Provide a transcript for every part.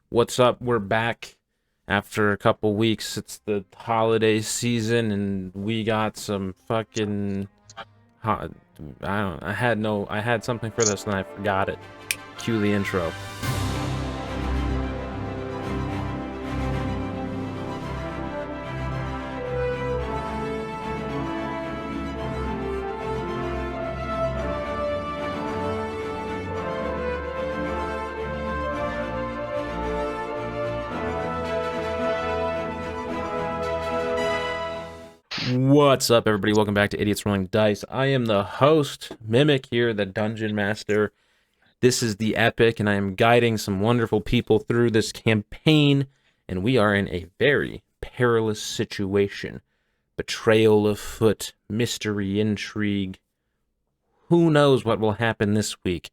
What's up? We're back after a couple weeks. It's the holiday season, and we got some fucking. I don't. I had no. I had something for this, and I forgot it. Cue the intro. What's up, everybody? Welcome back to Idiots Rolling Dice. I am the host, Mimic here, the Dungeon Master. This is the Epic, and I am guiding some wonderful people through this campaign, and we are in a very perilous situation. Betrayal afoot, mystery, intrigue. Who knows what will happen this week?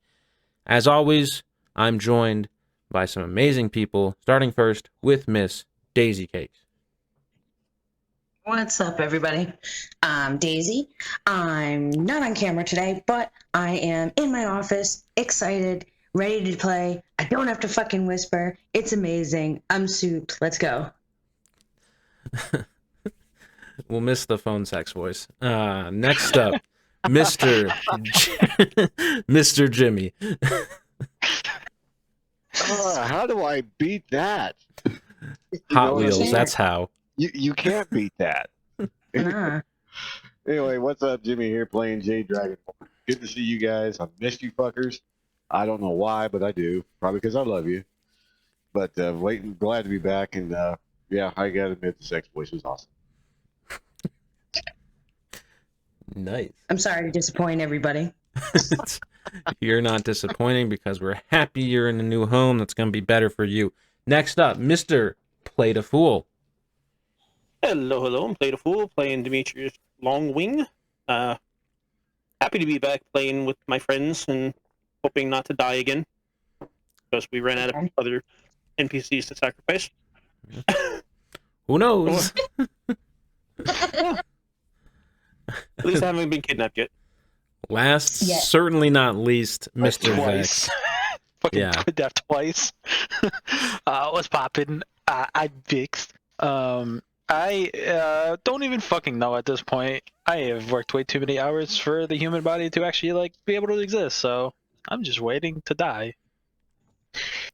As always, I'm joined by some amazing people, starting first with Miss Daisy Cakes. What's up, everybody? I'm Daisy. I'm not on camera today, but I am in my office, excited, ready to play. I don't have to fucking whisper. It's amazing. I'm souped. Let's go. We'll miss the phone sex voice. Next up, Mr. Mr. Jimmy. How do I beat that? Hot Wheels, that's how. You can't beat that. Nah. Anyway, what's up? Jimmy here playing Jade Dragon. Good to see you guys. I missed you fuckers. I don't know why, but I do. Probably because I love you. But glad to be back. And yeah, I gotta admit the sex voice was awesome. Nice. I'm sorry to disappoint everybody. You're not disappointing because we're happy you're in a new home that's going to be better for you. Next up, Mr. Play the Fool. Hello, I'm Play the Fool, playing Demetrius Longwing. Happy to be back playing with my friends and hoping not to die again. Because we ran out of other NPCs to sacrifice. Who knows? At least I haven't been kidnapped yet. Last, Yeah. certainly not least, Mr. Vex. Twice. Fucking Yeah. kidnapped twice. What's poppin'? I fixed. I don't even fucking know at this point. I have worked way too many hours for the human body to actually be able to exist. So I'm just waiting to die.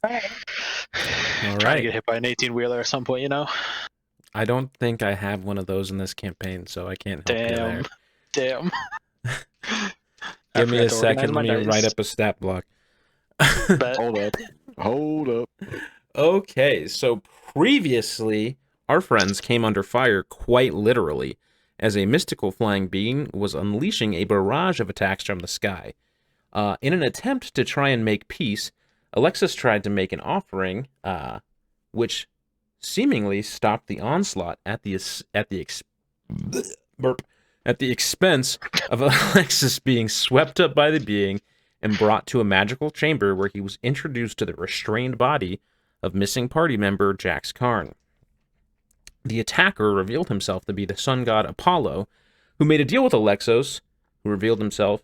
All Trying to right. get hit by an 18-wheeler at some point, you know. I don't think I have one of those in this campaign, so I can't help you there. Damn. Give me forgot a to second. organize Let my me dice. write up a stat block. But Hold up. Okay, so previously, our friends came under fire quite literally, as a mystical flying being was unleashing a barrage of attacks from the sky. In an attempt to try and make peace, Alexos tried to make an offering, which seemingly stopped the onslaught at the expense of Alexis being swept up by the being and brought to a magical chamber where he was introduced to the restrained body of missing party member Jax Karn. The attacker revealed himself to be the sun god Apollo, who made a deal with Alexos, who revealed himself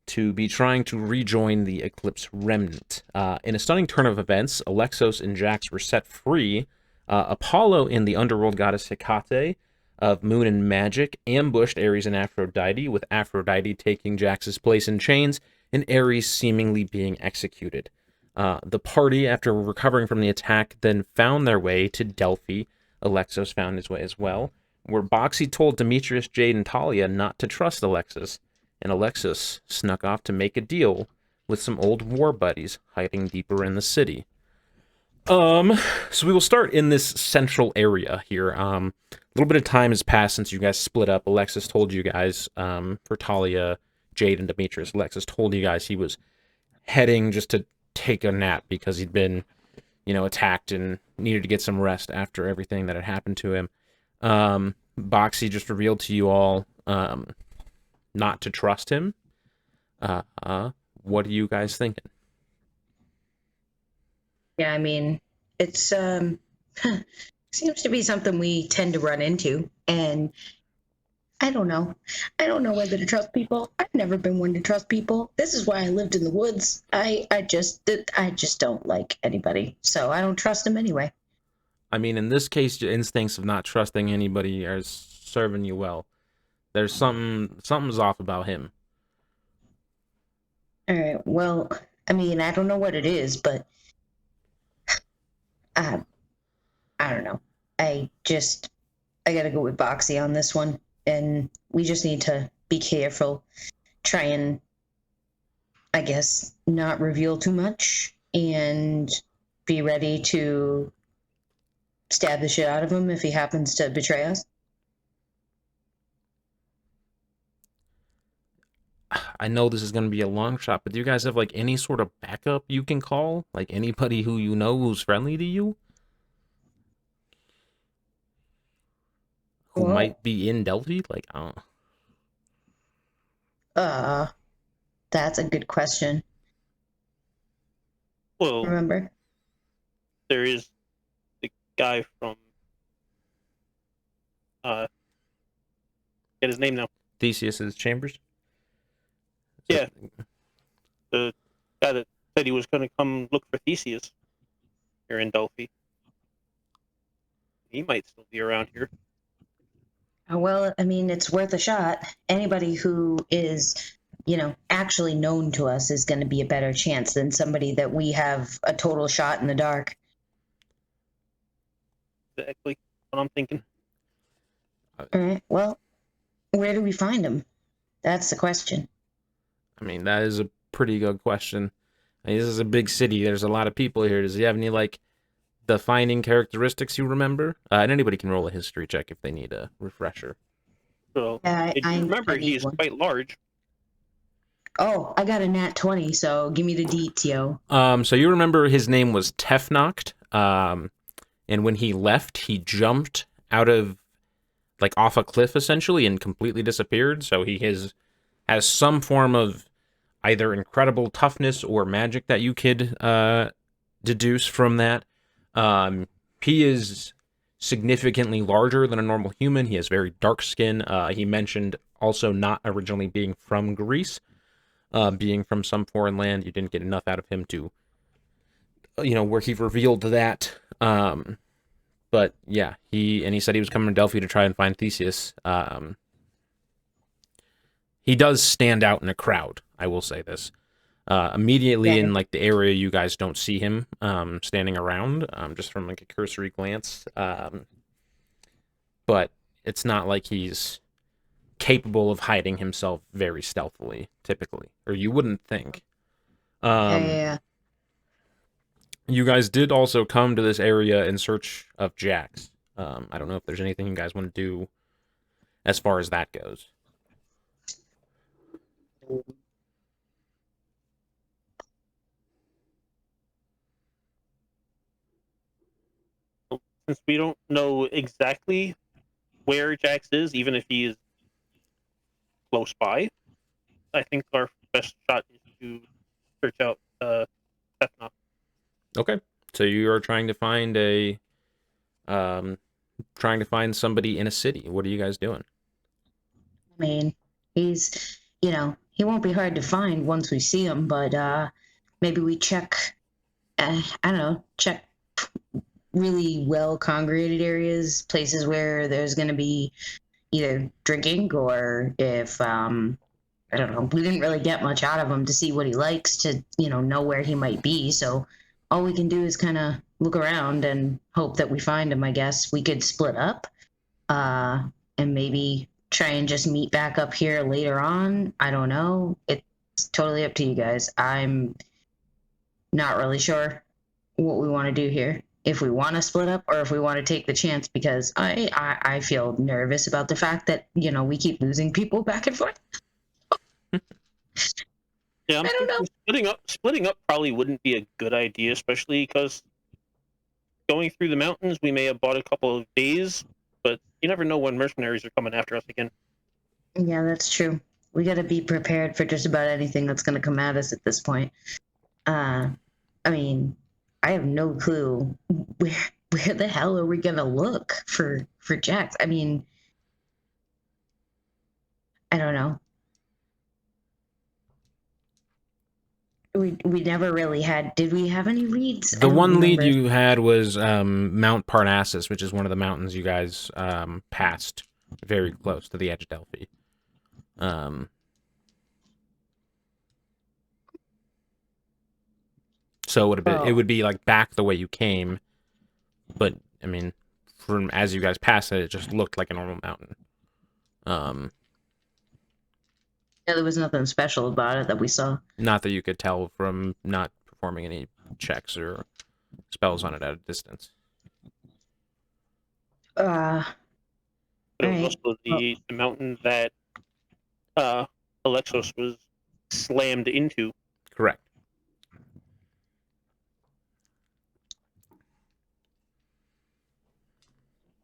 to be trying to rejoin the Eclipse Remnant. In a stunning turn of events, Alexos and Jax were set free. Apollo and the underworld goddess Hecate of moon and magic ambushed Ares and Aphrodite, with Aphrodite taking Jax's place in chains and Ares seemingly being executed. The party, after recovering from the attack, then found their way to Delphi. Alexos found his way as well, where Boxy told Demetrius, Jade, and Talia not to trust Alexis, and Alexis snuck off to make a deal with some old war buddies hiding deeper in the city. So we will start in this central area here. A little bit of time has passed since you guys split up. Alexis told you guys, for Talia, Jade, and Demetrius, Alexis told you guys he was heading just to take a nap because he'd been, attacked and needed to get some rest after everything that had happened to him. Boxy just revealed to you all, not to trust him. What are you guys thinking? Yeah, I mean, it's seems to be something we tend to run into, and I don't know. I don't know whether to trust people. I've never been one to trust people. This is why I lived in the woods. I just don't like anybody, so I don't trust them anyway. I mean, in this case, your instincts of not trusting anybody are serving you well. There's something's off about him. All right. Well, I mean, I don't know what it is, but I don't know. I gotta go with Boxy on this one, and we just need to be careful. Try and, I guess, not reveal too much, and be ready to stab the shit out of him if he happens to betray us. I know this is going to be a long shot, but do you guys have like any sort of backup you can call? Like anybody who you know who's friendly to you? Who Well, might be in Delphi? Like, I don't know. That's a good question. Well, Remember? there is the guy from get his name now. Theseus's chambers? Yeah. The guy that said he was going to come look for Theseus here in Delphi. He might still be around here. Well, I mean, it's worth a shot. Anybody who is, actually known to us is going to be a better chance than somebody that we have a total shot in the dark. Exactly what I'm thinking. All right. Well, where do we find him? That's the question. I mean, that is a pretty good question. I mean, this is a big city. There's a lot of people here. Does he have any, like, defining characteristics you remember? And anybody can roll a history check if they need a refresher. So, Yeah, if you remember, he's quite large. Oh, I got a nat 20, so give me the deets, yo. So you remember his name was Tefnocht, and when he left, he jumped out of, like, off a cliff, essentially, and completely disappeared. So he has some form of either incredible toughness or magic that you could deduce from that. He is significantly larger than a normal human. He has very dark skin. He mentioned also not originally being from Greece, being from some foreign land. You didn't get enough out of him to, where he revealed that. But yeah, he said he was coming to Delphi to try and find Theseus. He does stand out in a crowd, I will say this. Immediately in like the area you guys don't see him standing around, just from like a cursory glance. But it's not like he's capable of hiding himself very stealthily, typically. Or you wouldn't think. Yeah. You guys did also come to this area in search of Jax. I don't know if there's anything you guys want to do as far as that goes. Since we don't know exactly where Jax is, even if he is close by, I think our best shot is to search out Tefnock. Okay, so you are trying to find somebody in a city. What are you guys doing? I mean, he's, he won't be hard to find once we see him, but maybe we check, I don't know, check really well congregated areas, places where there's going to be either drinking or if, I don't know, we didn't really get much out of him to see what he likes to, know where he might be. So all we can do is kind of look around and hope that we find him, I guess. We could split up and maybe try and just meet back up here later on. I don't know. It's totally up to you guys. I'm not really sure what we want to do here. If we want to split up or if we want to take the chance, because I feel nervous about the fact that, we keep losing people back and forth. Yeah, I don't know. Splitting up probably wouldn't be a good idea, especially because going through the mountains, we may have bought a couple of days, but you never know when mercenaries are coming after us again. Yeah, that's true. We got to be prepared for just about anything that's going to come at us at this point. I mean, I have no clue where the hell are we going to look for Jax? I mean, I don't know. We never really had. Did we have any reads? I The don't one lead remember. you had was Mount Parnassus, which is one of the mountains you guys passed very close to the edge of Delphi. So it would be like back the way you came, but I mean, from as you guys passed it, it just looked like a normal mountain. Yeah, there was nothing special about it that we saw. Not that you could tell from not performing any checks or spells on it at a distance. Uh, But it was Alright. also the mountain that Alexos was slammed into. Correct.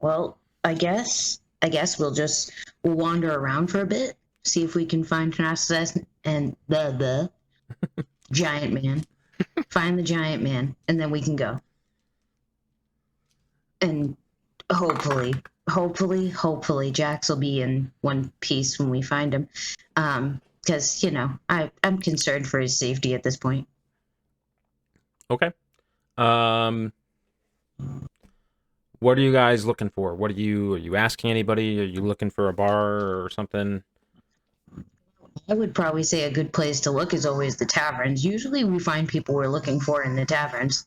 well, I guess we'll wander around for a bit, see if we can find Narcissus and the giant man. Find the giant man, and then we can go. And hopefully, Jax will be in one piece when we find him. Because I'm concerned for his safety at this point. Okay. What are you guys looking for? Are you asking anybody? Are you looking for a bar or something? I would probably say a good place to look is always the taverns. Usually we find people we're looking for in the taverns.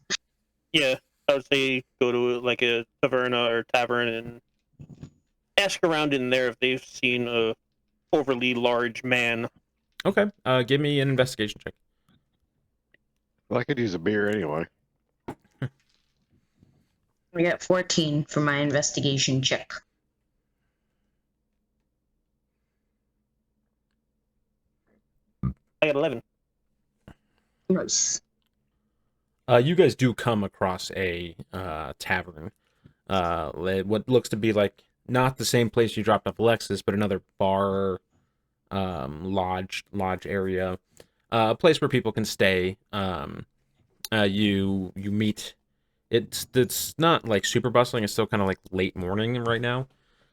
Yeah, I would say go to like a taverna or tavern and ask around in there if they've seen a overly large man. Okay. Give me an investigation check. Well, I could use a beer anyway. I got 14 for my investigation check. I got 11. Nice. You guys do come across a tavern. What looks to be like not the same place you dropped off Alexis, but another bar, lodge area, a place where people can stay. You meet. It's not like super bustling. It's still kind of like late morning right now.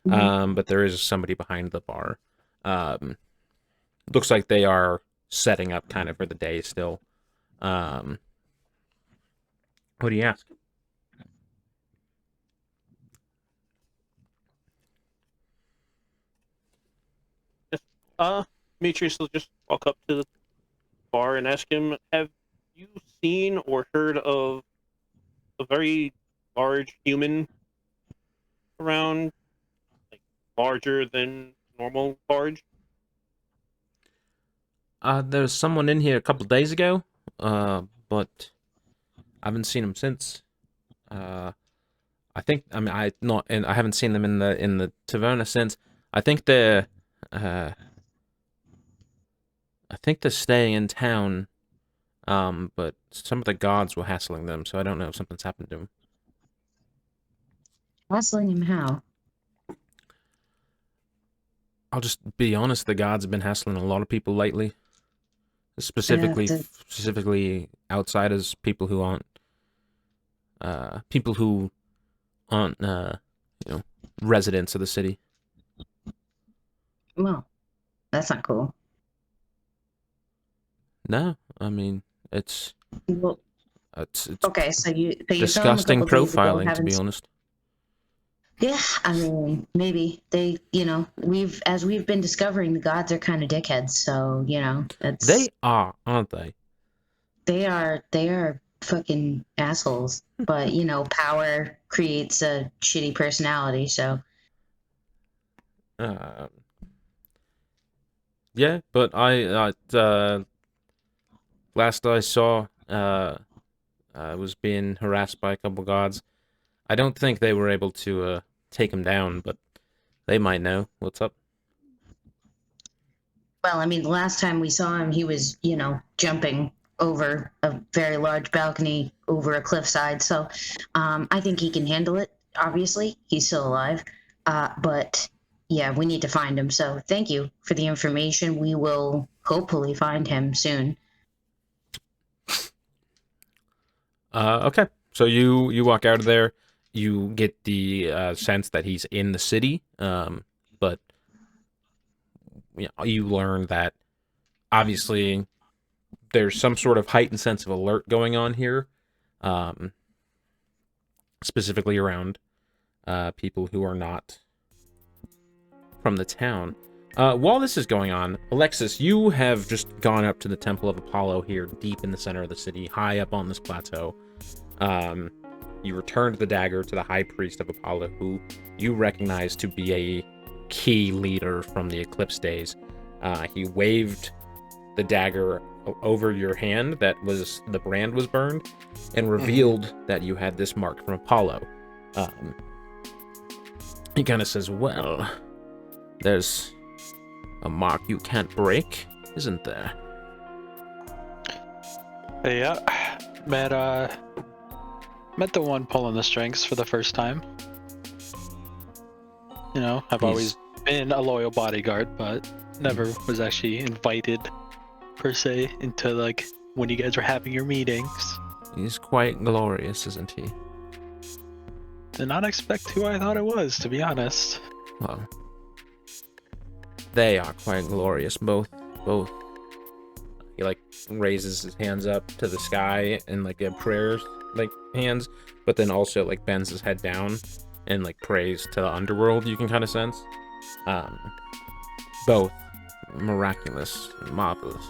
But there is somebody behind the bar. Looks like they are setting up kind of for the day still. What do you ask? Demetrius will just walk up to the bar and ask him, have you seen or heard of a very large human around, like larger than normal large? There's someone in here a couple days ago, but I haven't seen him since. I haven't seen them in the taverna since. I think they're staying in town. But some of the gods were hassling them, so I don't know if something's happened to them. Hassling him how? I'll just be honest, the gods have been hassling a lot of people lately. Specifically outsiders, people who aren't residents of the city. Well, that's not cool. No, I mean it's okay. So you disgusting profiling, to be honest. Yeah, I mean, maybe they, we've been discovering the gods are kind of dickheads. So They are, aren't they? They are fucking assholes. But power creates a shitty personality. So. Yeah, but I last I saw, I was being harassed by a couple gods. I don't think they were able to take him down, but they might know what's up. Well, I mean, the last time we saw him, he was, jumping over a very large balcony over a cliffside. So I think he can handle it. Obviously, he's still alive. But yeah, we need to find him. So thank you for the information. We will hopefully find him soon. Okay, so you walk out of there. You get the sense that he's in the city, but you learn that obviously there's some sort of heightened sense of alert going on here, specifically around people who are not from the town. While this is going on, Alexis, you have just gone up to the Temple of Apollo here, deep in the center of the city, high up on this plateau. You returned the dagger to the High Priest of Apollo, who you recognize to be a key leader from the Eclipse days. He waved the dagger over your hand the brand was burned, and revealed that you had this mark from Apollo. He kind of says, well, there's a mark you can't break, isn't there? Yeah, met the one pulling the strings for the first time. You know, I've always been a loyal bodyguard, but never was actually invited, per se, into, like, when you guys were having your meetings. He's quite glorious, isn't he? Did not expect who I thought it was, to be honest. Well, they are quite glorious, both. He, like, raises his hands up to the sky and, like, a prayer, like, hands, but then also, like, bends his head down and, like, prays to the underworld, you can kind of sense. Both miraculous and marvelous.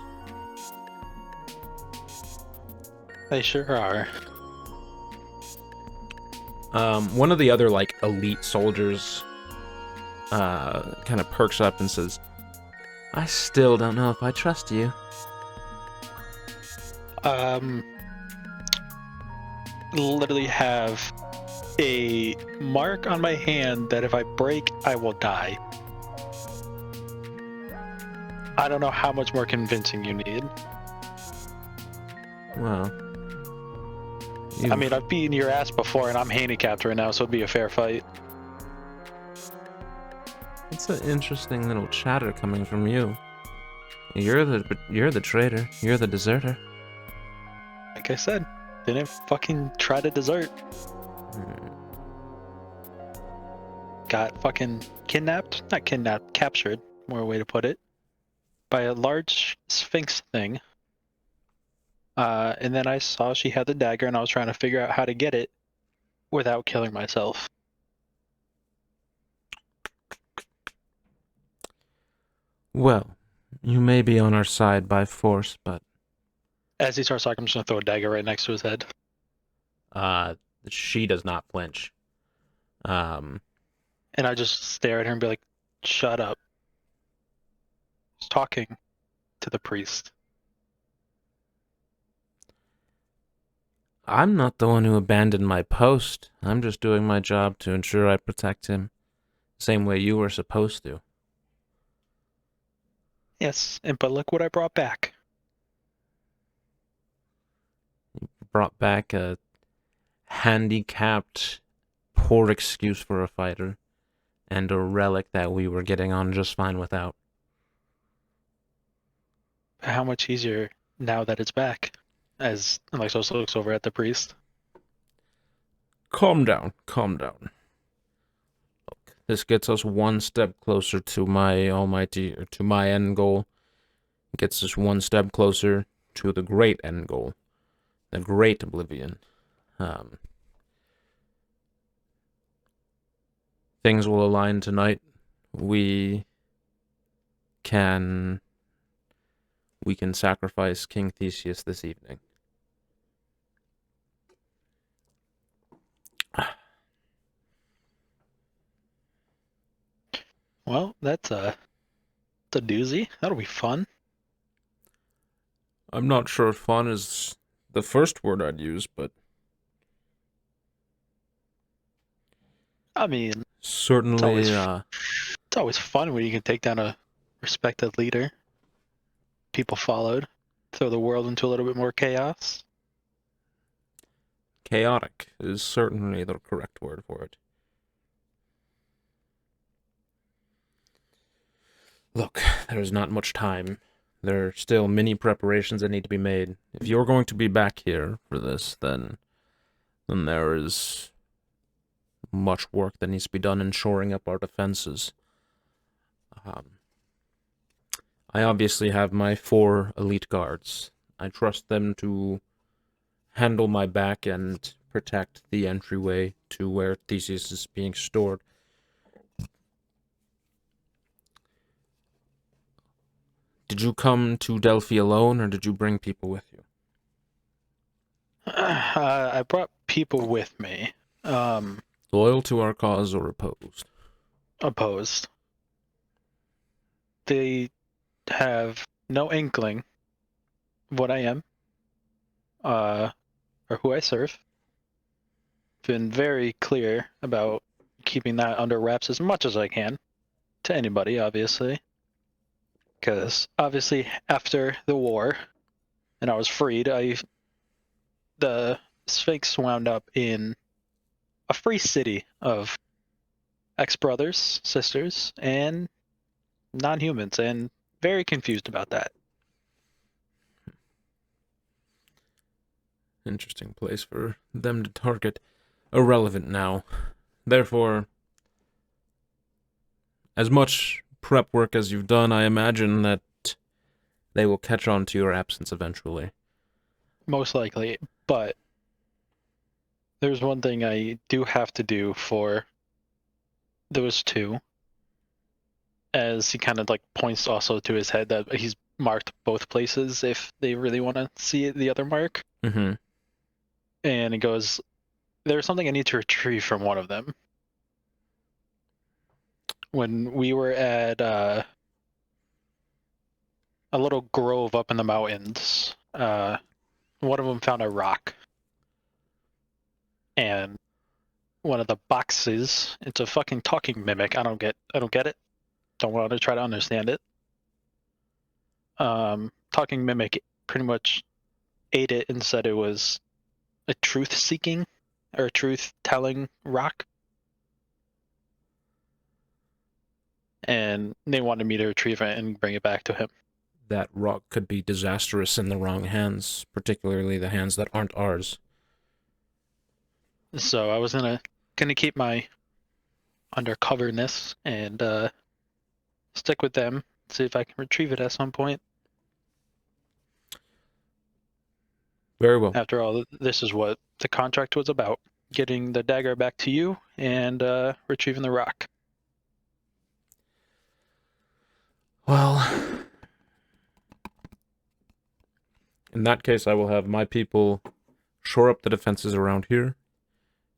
They sure are. One of the other, like, elite soldiers kind of perks up and says, I still don't know if I trust you. Literally have a mark on my hand that if I break, I will die. I don't know how much more convincing you need. Well, I mean, I've beaten your ass before and I'm handicapped right now, so it'd be a fair fight. it's an interesting little chatter coming from you. You're the traitor. You're the deserter. Like I said, didn't fucking try to desert. Got fucking kidnapped? Not kidnapped, captured, more way to put it, by a large sphinx thing. And then I saw she had the dagger and I was trying to figure out how to get it without killing myself. Well, you may be on our side by force, but As he starts talking, I'm just gonna throw a dagger right next to his head. she does not flinch. And I just stare at her and be like, shut up. He's talking to the priest. I'm not the one who abandoned my post. I'm just doing my job to ensure I protect him, same way you were supposed to. Yes, but look what I brought back. Brought back a handicapped, poor excuse for a fighter, and a relic that we were getting on just fine without. How much easier now that it's back? As Alexos looks over at the priest. Calm down, calm down. Look, this gets us one step closer to my almighty, or to my end goal. It gets us one step closer to the great end goal, the great oblivion. Things will align tonight. We can sacrifice King Theseus this evening. Well, that's a doozy. That'll be fun. I'm not sure if fun is the first word I'd use, but I mean, certainly, it's always fun when you can take down a respected leader. People followed. Throw the world into a little bit more chaos. chaotic is certainly the correct word for it. Look, there's not much time. There are still many preparations that need to be made. If you're going to be back here for this, then there is much work that needs to be done in shoring up our defenses. I obviously have my 4 elite guards. I trust them to handle my back and protect the entryway to where Theseus is being stored. Did you come to Delphi alone, or did you bring people with you? I brought people with me. Loyal to our cause or opposed? Opposed. They have no inkling of what I am, or who I serve. Been very clear about keeping that under wraps as much as I can to anybody, obviously. Because obviously, after the war, and I was freed, the Sphinx wound up in a free city of ex-brothers, sisters, and non-humans, and very confused about that. Interesting place for them to target. Irrelevant now. Therefore, as much prep work as you've done, I imagine that they will catch on to your absence eventually. Most likely, but there's one thing I do have to do for those two, as he kind of like points also to his head that he's marked both places if they really want to see the other mark. Mm-hmm. And he goes, there's something I need to retrieve from one of them. When we were at a little grove up in the mountains, one of them found a rock. And one of the boxes, it's a fucking talking mimic. I don't get it. Don't want to try to understand it. Talking mimic pretty much ate it and said it was a truth-seeking or a truth-telling rock. And they wanted me to retrieve it and bring it back to him. That rock could be disastrous in the wrong hands, particularly the hands that aren't ours. So I was gonna keep my undercoverness and stick with them, see if I can retrieve it at some point. Very well. After all, this is what the contract was about: getting the dagger back to you and retrieving the rock. Well, in that case, I will have my people shore up the defenses around here.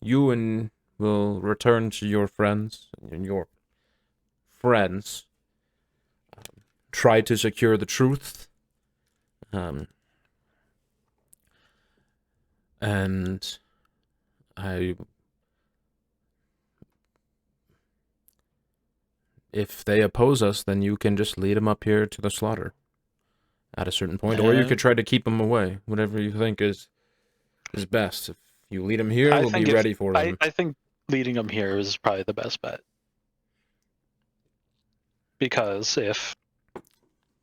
You and will return to your friends and your friends. Try to secure the truth. And if they oppose us, then you can just lead them up here to the slaughter at a certain point, or you could try to keep them away, whatever you think is best. If you lead them here, we'll be ready for them. I think leading them here is probably the best bet. Because if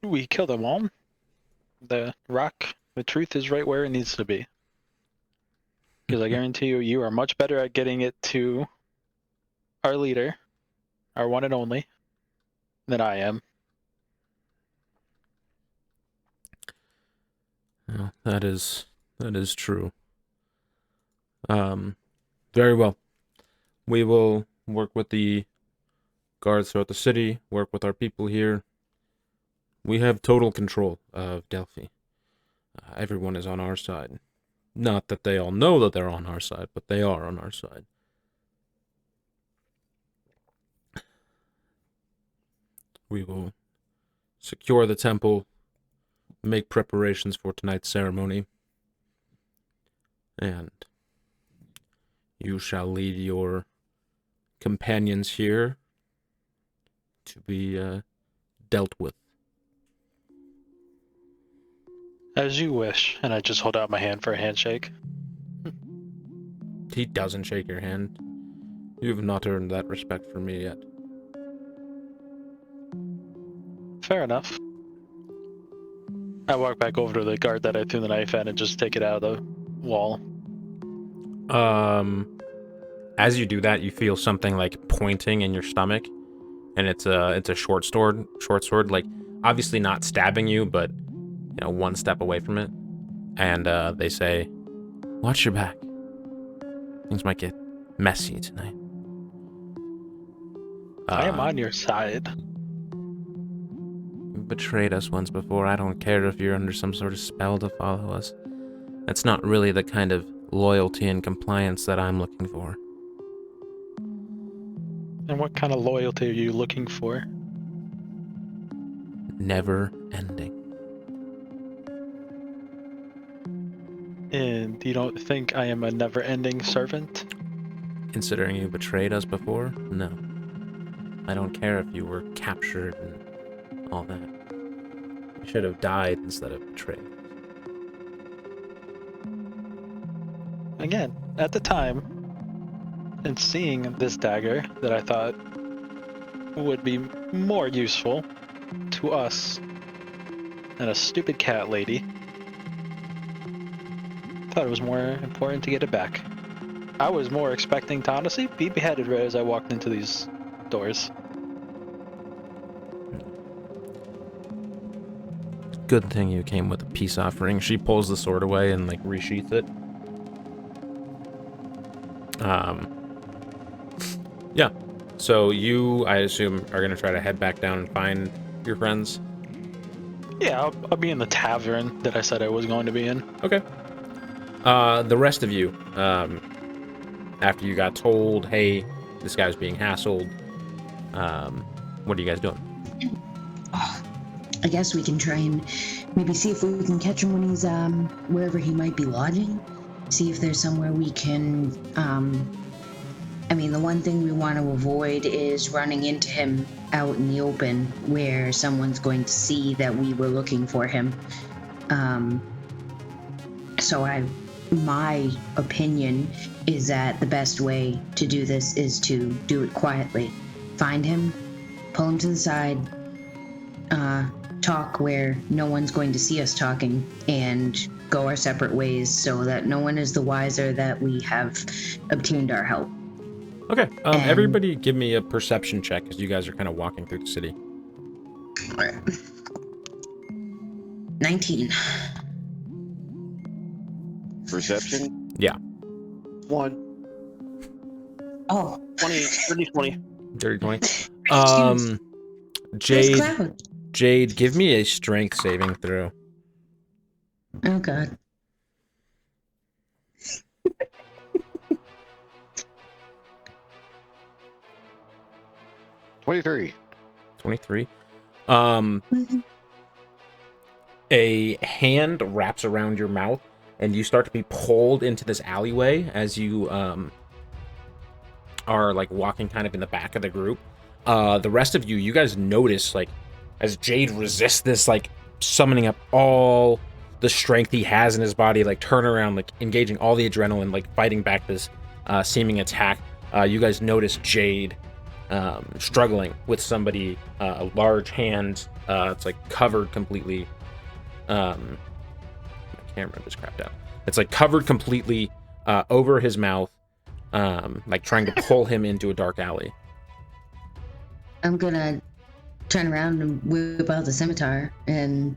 we kill them all, the rock, the truth is right where it needs to be. Because I guarantee you, you are much better at getting it to our leader, our one and only, than I am. Well, that is true. Very well. We will work with the guards throughout the city, work with our people here. We have total control of Delphi. Everyone is on our side. Not that they all know that they're on our side, but they are on our side. We will secure the temple, make preparations for tonight's ceremony, and you shall lead your companions here to be dealt with. As you wish, and I just hold out my hand for a handshake. He doesn't shake your hand. You've not earned that respect from me yet. Fair enough. I walk back over to the guard that I threw the knife at and just take it out of the wall. As you do that, you feel something like pointing in your stomach, and it's a short sword. Like obviously not stabbing you, but one step away from it. And they say, "Watch your back. Things might get messy tonight." I am on your side. You betrayed us once before. I don't care if you're under some sort of spell to follow us. That's not really the kind of loyalty and compliance that I'm looking for. And what kind of loyalty are you looking for? Never ending. And you don't think I am a never-ending servant? Considering you betrayed us before? No. I don't care if you were captured and all that. You should have died instead of betrayed. Again, at the time, and seeing this dagger that I thought would be more useful to us than a stupid cat lady, thought it was more important to get it back. I was more expecting to honestly be beheaded right as I walked into these doors. Good thing you came with a peace offering. She pulls the sword away and resheaths it. Yeah. So you, I assume, are gonna try to head back down and find your friends. Yeah, I'll be in the tavern that I said I was going to be in. Okay. The rest of you, after you got told, hey, this guy's being hassled, what are you guys doing? I guess we can try and maybe see if we can catch him when he's wherever he might be lodging. See if there's somewhere we can. I mean, the one thing we want to avoid is running into him out in the open where someone's going to see that we were looking for him. My opinion is that the best way to do this is to do it quietly. Find him, pull him to the side, talk where no one's going to see us talking, and go our separate ways so that no one is the wiser that we have obtained our help. Okay, everybody give me a perception check as you guys are kind of walking through the city. All right. 19. Perception? Yeah. 1. Oh. 20, 20. Dirty 20. There's Cloud. Jade, give me a strength saving throw. Oh, God. $23. 23. A hand wraps around your mouth, and you start to be pulled into this alleyway as you are walking kind of in the back of the group. The rest of you guys notice as Jade resists this summoning up all the strength he has in his body, turn around, engaging all the adrenaline, fighting back this seeming attack. You guys notice Jade struggling with somebody, a large hand. It's covered completely. My camera just crapped out. It's covered completely over his mouth, trying to pull him into a dark alley. I'm gonna turn around and whip out the scimitar and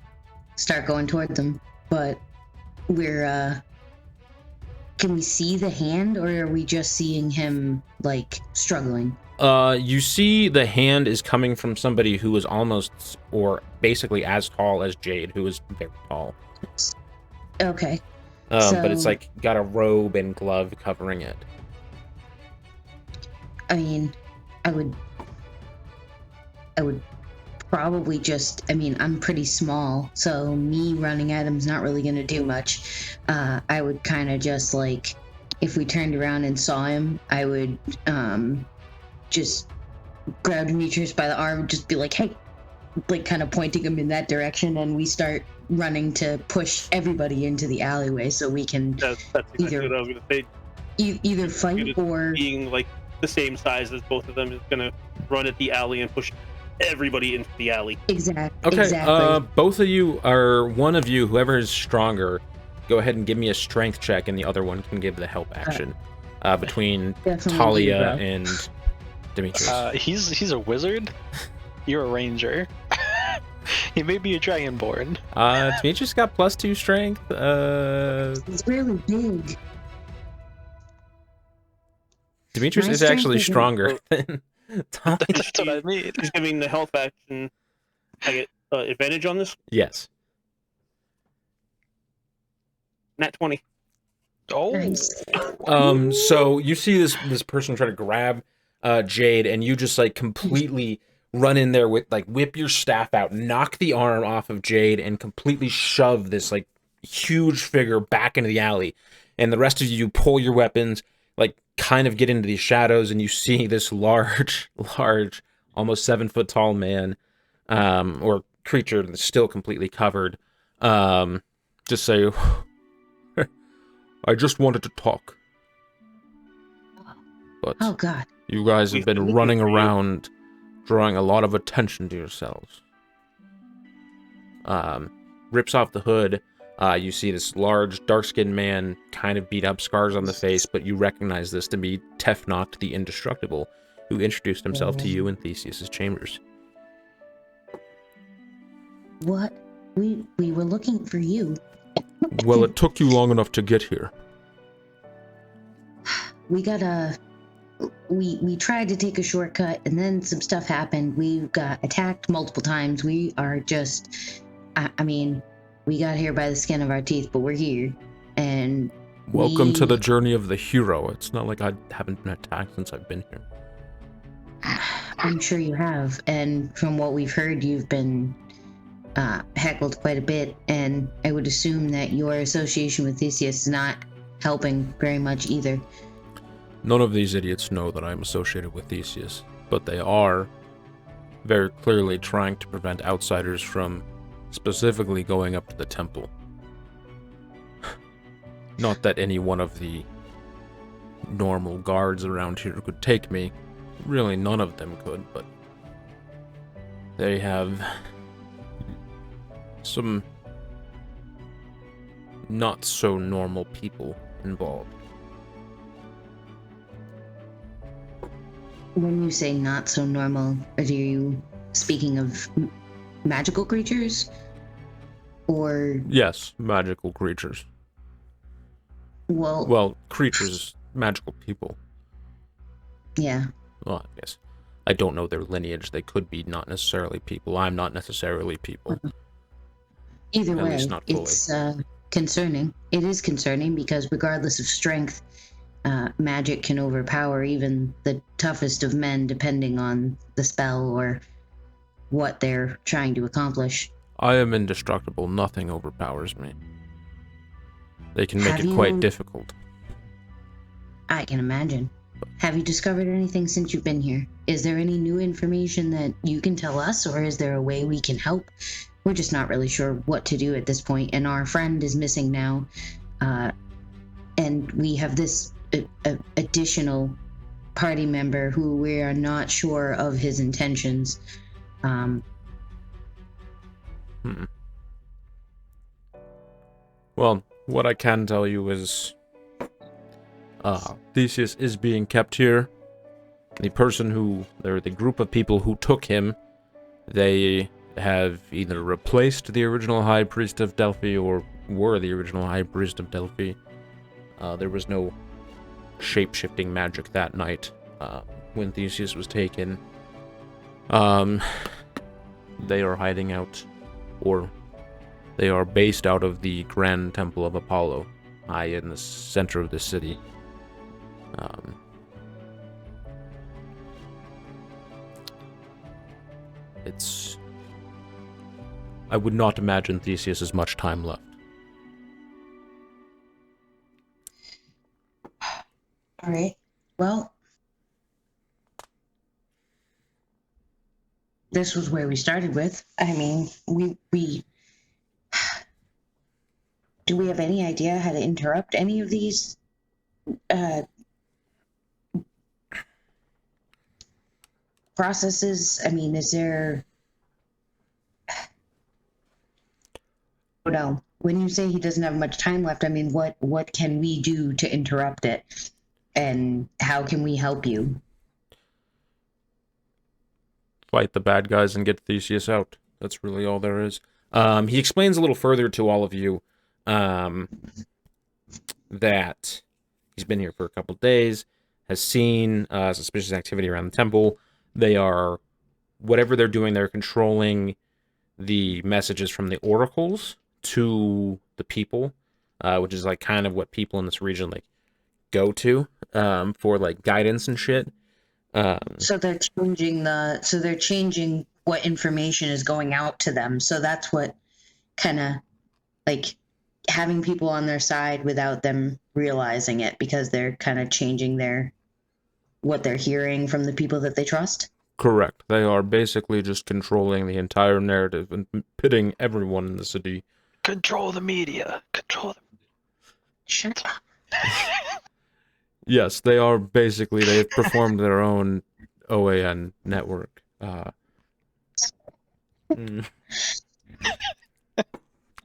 start going towards him. But we're, can we see the hand, or are we just seeing him, struggling? You see the hand is coming from somebody who is almost, or basically as tall as Jade, who is very tall. Okay. But it's got a robe and glove covering it. I mean, I would probably I'm pretty small, so me running at him's not really gonna do much. I would kind of just if we turned around and saw him, I would just grab Demetrius by the arm, just be like, hey, kind of pointing him in that direction, and we start running to push everybody into the alleyway so we can That's exactly what I was gonna say. either fight or Being the same size as both of them is gonna run at the alley and push everybody into the alley. exactly. Okay, Exactly. both of you, or one of you, whoever is stronger, go ahead and give me a strength check, and the other one can give the help action. Between Definitely Talia you, bro. and Demetrius. He's a wizard. You're a ranger. He may be a dragonborn. Demetrius got +2 strength. It's really big. Demetrius My is strength actually isn't- stronger than Tom. That's what I mean. He's giving the health action. I get advantage on this. Yes. Nat 20. Oh, Nice. So you see this person try to grab Jade, and you just like completely run in there with like whip your staff out, knock the arm off of Jade, and completely shove this like huge figure back into the alley. And the rest of you pull your weapons, like kind of get into these shadows, and you see this large, almost 7-foot tall man, or creature that's still completely covered. Just say, I just wanted to talk. But Oh God. you guys have We've been been looking running for you. around, drawing a lot of attention to yourselves. Rips off the hood. You see this large, dark-skinned man, kind of beat up, scars on the face, but you recognize this to be Tefnoct the Indestructible, who introduced himself to you in Theseus's chambers. What? We were looking for you. Well, it took you long enough to get here. We tried to take a shortcut, and then some stuff happened. We got attacked multiple times. We are just, I mean, we got here by the skin of our teeth, but we're here. And Welcome to the journey of the hero. It's not like I haven't been attacked since I've been here. I'm sure you have. And from what we've heard, you've been heckled quite a bit. And I would assume that your association with Theseus is not helping very much either. None of these idiots know that I'm associated with Theseus, but they are very clearly trying to prevent outsiders from specifically going up to the temple. Not that any one of the normal guards around here could take me. Really, none of them could, but they have some not so normal people involved. When you say not so normal, are you speaking of magical creatures? Or, Yes, magical creatures. well, Well, creatures, magical people. yeah. Well, I guess. I don't know their lineage. They could be not necessarily people. I'm not necessarily people. Either At way, least not fully. it's concerning. It is concerning because regardless of strength, magic can overpower even the toughest of men depending on the spell or what they're trying to accomplish. I am indestructible. Nothing overpowers me. They can make Have it quite you- difficult. I can imagine. Have you discovered anything since you've been here? Is there any new information that you can tell us, or is there a way we can help? We're just not really sure what to do at this point, and our friend is missing now, and we have this additional party member who we are not sure of his intentions. Well, what I can tell you is Theseus is being kept here. The group of people who took him, they have either replaced the original High Priest of Delphi or were the original High Priest of Delphi. There was no shape-shifting magic that night when Theseus was taken. They are hiding out, or they are based out of the Grand Temple of Apollo, high in the center of the city. I would not imagine Theseus has much time left. All right. Well, this was where we started with. I mean, we do we have any idea how to interrupt any of these processes? I mean, is there... No. When you say he doesn't have much time left, I mean, what can we do to interrupt it? And how can we help you? Fight the bad guys and get Theseus out. That's really all there is. He explains a little further to all of you that he's been here for a couple days, has seen suspicious activity around the temple. They are, whatever they're doing, they're controlling the messages from the oracles to the people, which is like kind of what people in this region like go to for like guidance and shit. So they're changing what information is going out to them. So that's what kind of like having people on their side without them realizing it, because they're kind of changing what they're hearing from the people that they trust. Correct. They are basically just controlling the entire narrative and pitting everyone in the city. Control the media. Control the... Shut up. Yes, they are basically, they've performed their own OAN network.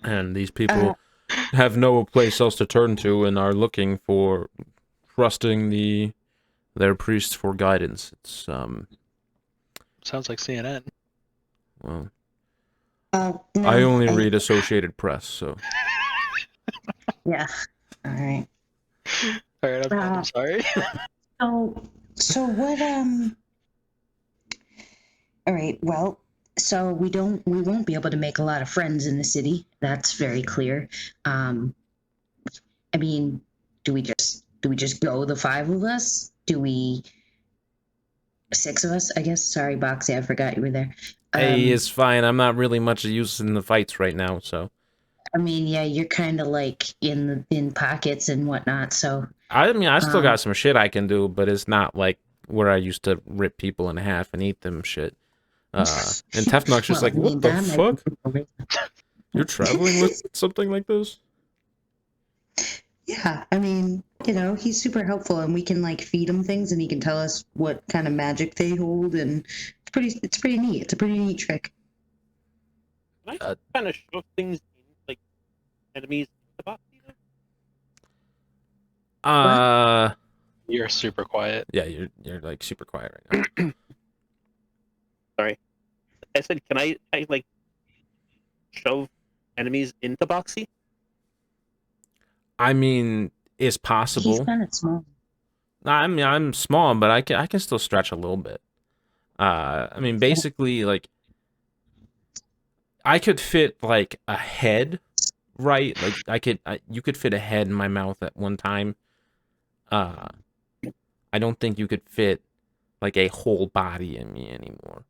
And these people have no place else to turn to and are looking for, trusting their priests for guidance. It's, Sounds like CNN. well, No, I only read Associated Press, so. Yeah. All right. All right, I'm sorry. So what? All right. Well, so we won't be able to make a lot of friends in the city. That's very clear. I mean, do we just go, the five of us? Six of us, I guess. Sorry, Boxy, I forgot you were there. Hey, it's fine. I'm not really much use in the fights right now, so. I mean, yeah, you're kind of like in pockets and whatnot. So I mean, I still got some shit I can do, but it's not like where I used to rip people in half and eat them shit. And Tefnok's just like, what the fuck? You're traveling with something like this? Yeah, I mean, he's super helpful, and we can like feed him things, and he can tell us what kind of magic they hold, and it's pretty neat. It's a pretty neat trick. Can I kind of shove things in, like enemies in the box? You're super quiet. Yeah, you're like super quiet right now. Sorry, I said, can I like shove enemies into Boxy? I mean, it's He's possible. kind of small. I mean, I'm small, but I can still stretch a little bit. I mean, basically, like, I could fit like a head, right? Like, you could fit a head in my mouth at one time. I don't think you could fit like a whole body in me anymore.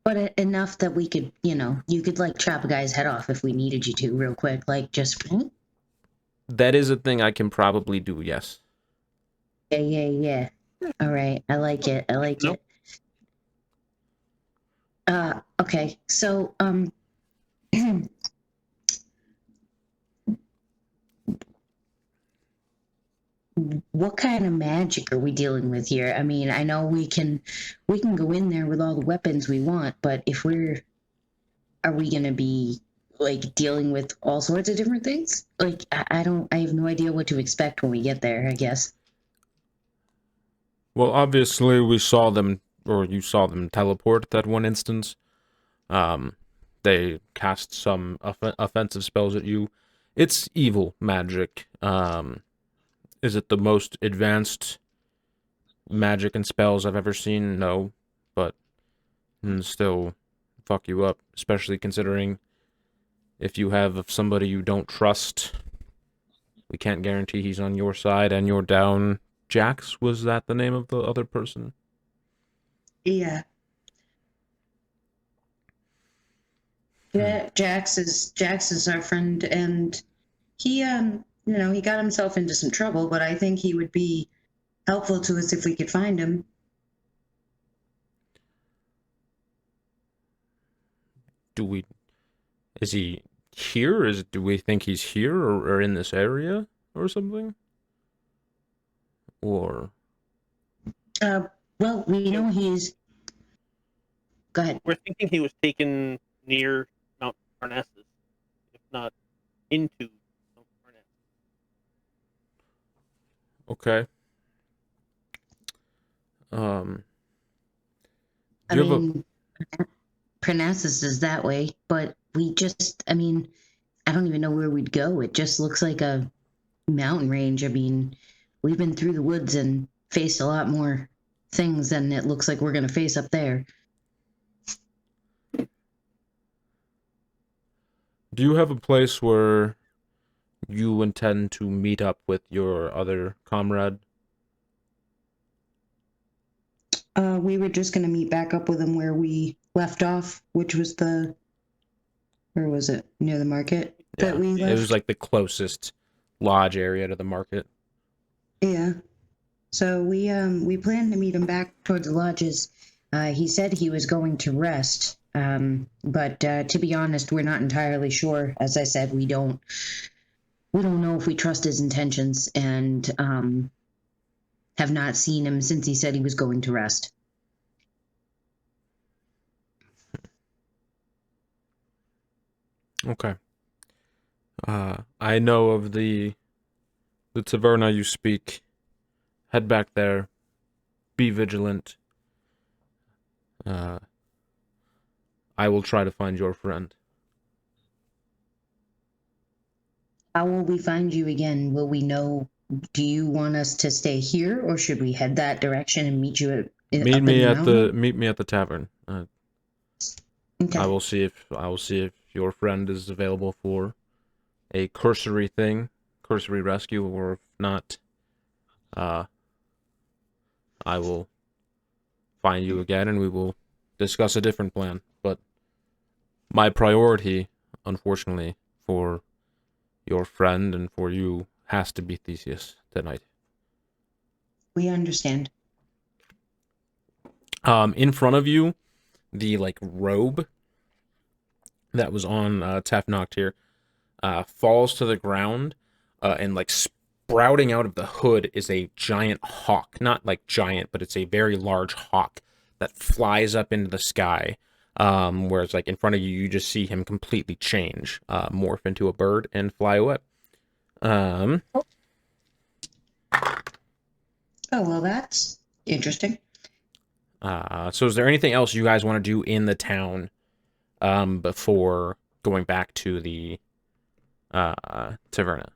But enough that we could, you could like chop a guy's head off if we needed you to, real quick, like just. That is a thing I can probably do. Yes. Yeah. All right, I like it. Nope. Okay, so what kind of magic are we dealing with here? I mean, I know we can go in there with all the weapons we want, but are we going to be like dealing with all sorts of different things? Like, I have no idea what to expect when we get there, I guess. Well, obviously we saw them, or you saw them teleport that one instance. They cast some offensive spells at you. It's evil magic. Is it the most advanced magic and spells I've ever seen? No, but still fuck you up, especially considering if you have somebody you don't trust, we can't guarantee he's on your side and you're down. Jax, was that the name of the other person? Yeah. Yeah, Jax is our friend, and he he got himself into some trouble, but I think he would be helpful to us if we could find him. Is he here? Do we think he's here or in this area or something? Or Well, we know he's. Go ahead. We're thinking he was taken near Mount Parnassus, if not into Mount Parnassus. okay. I mean, Parnassus is that way, but we just, I mean, I don't even know where we'd go. It just looks like a mountain range. I mean, we've been through the woods and faced a lot more things than it looks like we're going to face up there. Do you have a place where you intend to meet up with your other comrade? We were just going to meet back up with him where we left off, which was where was it? Near the market that we left? It was like the closest lodge area to the market. Yeah. So we planned to meet him back towards the lodges. He said he was going to rest, but to be honest, we're not entirely sure. As I said, we don't know if we trust his intentions, and have not seen him since he said he was going to rest. Okay. I know of the taverna you speak. Head back there. Be vigilant. I will try to find your friend. How will we find you again? Will we know? Do you want us to stay here, or should we head that direction and meet you Meet up me in the at mountain? meet me at the tavern. Okay. I will see if your friend is available for a cursory rescue, or if not, I will find you again and we will discuss a different plan. But my priority, unfortunately, for your friend and for you has to be Theseus tonight. We understand. In front of you, the robe that was on Tefnoct here falls to the ground, and sprouting out of the hood is a giant hawk. Not giant, but it's a very large hawk that flies up into the sky. Whereas in front of you, you just see him completely change, morph into a bird and fly away. Oh, well, that's interesting. So is there anything else you guys want to do in the town before going back to the taverna?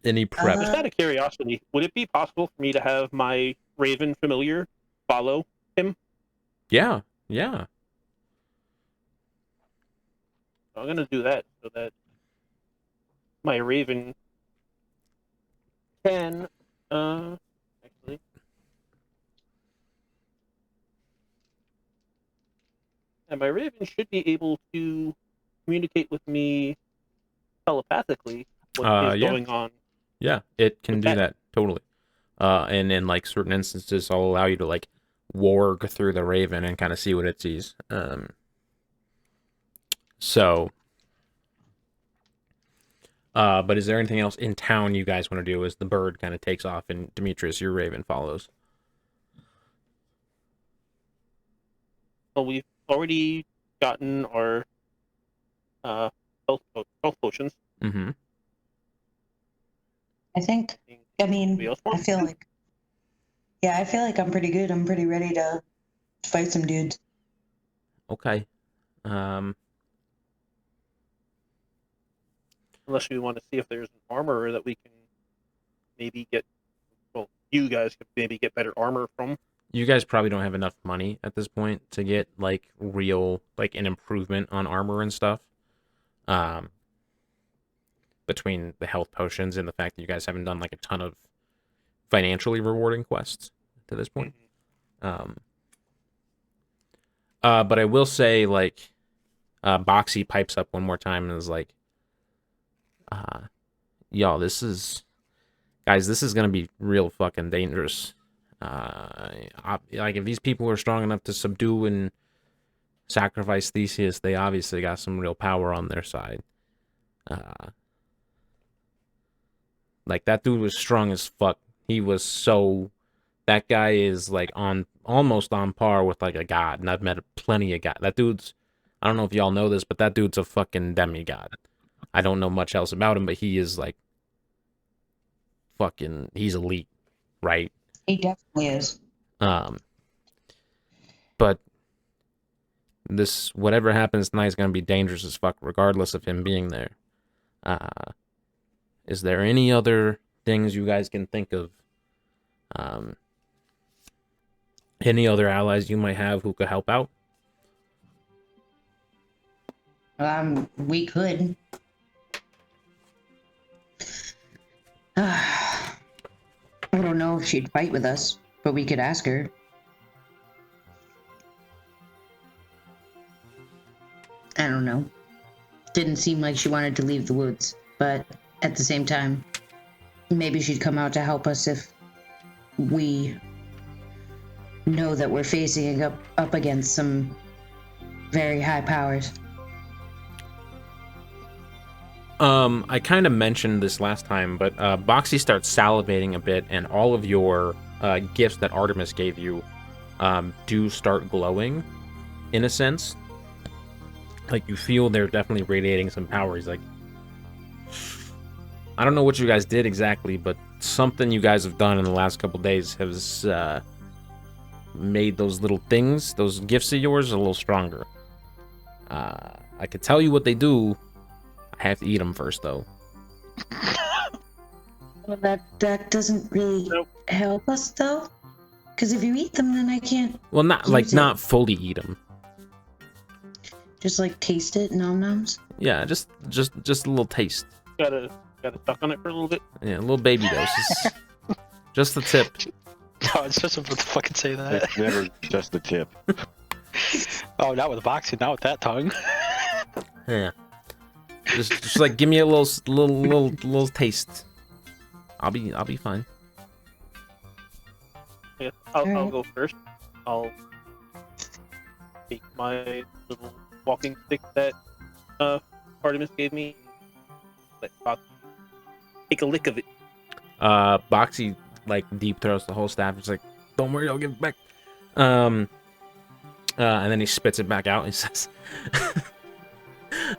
Any prep? Just out of curiosity, would it be possible for me to have my Raven familiar follow him? Yeah. I'm gonna do that so that my Raven can actually. And my Raven should be able to communicate with me telepathically what is going on. Yeah, it can do that totally. And in certain instances, I'll allow you to warg through the Raven and kind of see what it sees. But is there anything else in town you guys want to do as the bird kind of takes off and Demetrius, your Raven, follows? Well, we've already gotten our health potions. Mm-hmm. I feel like I'm pretty good. I'm pretty ready to fight some dudes. Okay. Unless we want to see if there's an armorer that we can maybe get. Well, you guys could maybe get better armor from. You guys probably don't have enough money at this point to get real an improvement on armor and stuff. Between the health potions and the fact that you guys haven't done a ton of financially rewarding quests to this point. But I will say Boxy pipes up one more time and is y'all, this is gonna be real fucking dangerous. If these people are strong enough to subdue and sacrifice Theseus, they obviously got some real power on their side. That dude was strong as fuck. That guy is almost on par with a god, and I've met plenty of guys. That dude's, I don't know if y'all know this, but that dude's a fucking demigod. I don't know much else about him, but he is he's elite, right? He definitely is. But this whatever happens tonight is gonna be dangerous as fuck, regardless of him being there. Is there any other things you guys can think of? Any other allies you might have who could help out? We could. I don't know if she'd fight with us, but we could ask her. I don't know. Didn't seem like she wanted to leave the woods, but at the same time, maybe she'd come out to help us if we know that we're facing up against some very high powers. I kind of mentioned this last time, but Boxy starts salivating a bit, and all of your gifts that Artemis gave you do start glowing, in a sense. Like, you feel they're definitely radiating some power. He's like, I don't know what you guys did exactly, but something you guys have done in the last couple days has made those little things, those gifts of yours, a little stronger. I could tell you what they do. I have to eat them first, though. Well, that doesn't really help us, though. Because if you eat them, then I can't. Well, not fully eat them. Just like taste it, nom noms. Yeah, just a little taste. Gotta suck on it for a little bit. Yeah, a little baby doses. Just the tip. No, it's just about to fucking say that. It's never just the tip. Oh, not with boxing, not with that tongue. Yeah. Just like give me a little taste. I'll be fine. Yeah, I'll go first. I'll take my little walking stick that Artemis gave me. Let Boxy take a lick of it. Boxy like deep throats the whole staff. He's like, "Don't worry, I'll give it back." And then he spits it back out.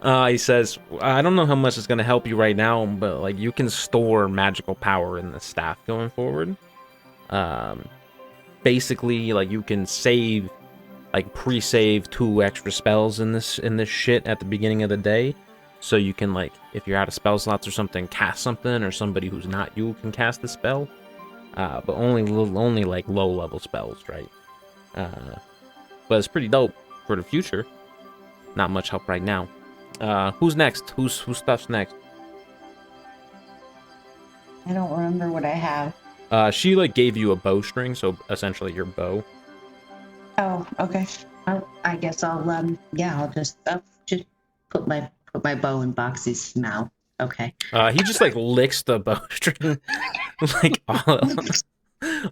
And he says, I don't know how much it's gonna help you right now, but like you can store magical power in the staff going forward. Basically, like you can save, like pre-save 2 extra spells in this shit at the beginning of the day, so you can, like, if you're out of spell slots or something, cast something, or somebody who's not you can cast the spell. But only like low level spells, right? But it's pretty dope for the future. Not much help right now. Who's next? Who's stuff's next? I don't remember what I have. She like gave you a bowstring, so essentially your bow. Oh, okay. I guess I'll I'll just put my bow in Boxy's mouth. Okay. He just like licks the bowstring, like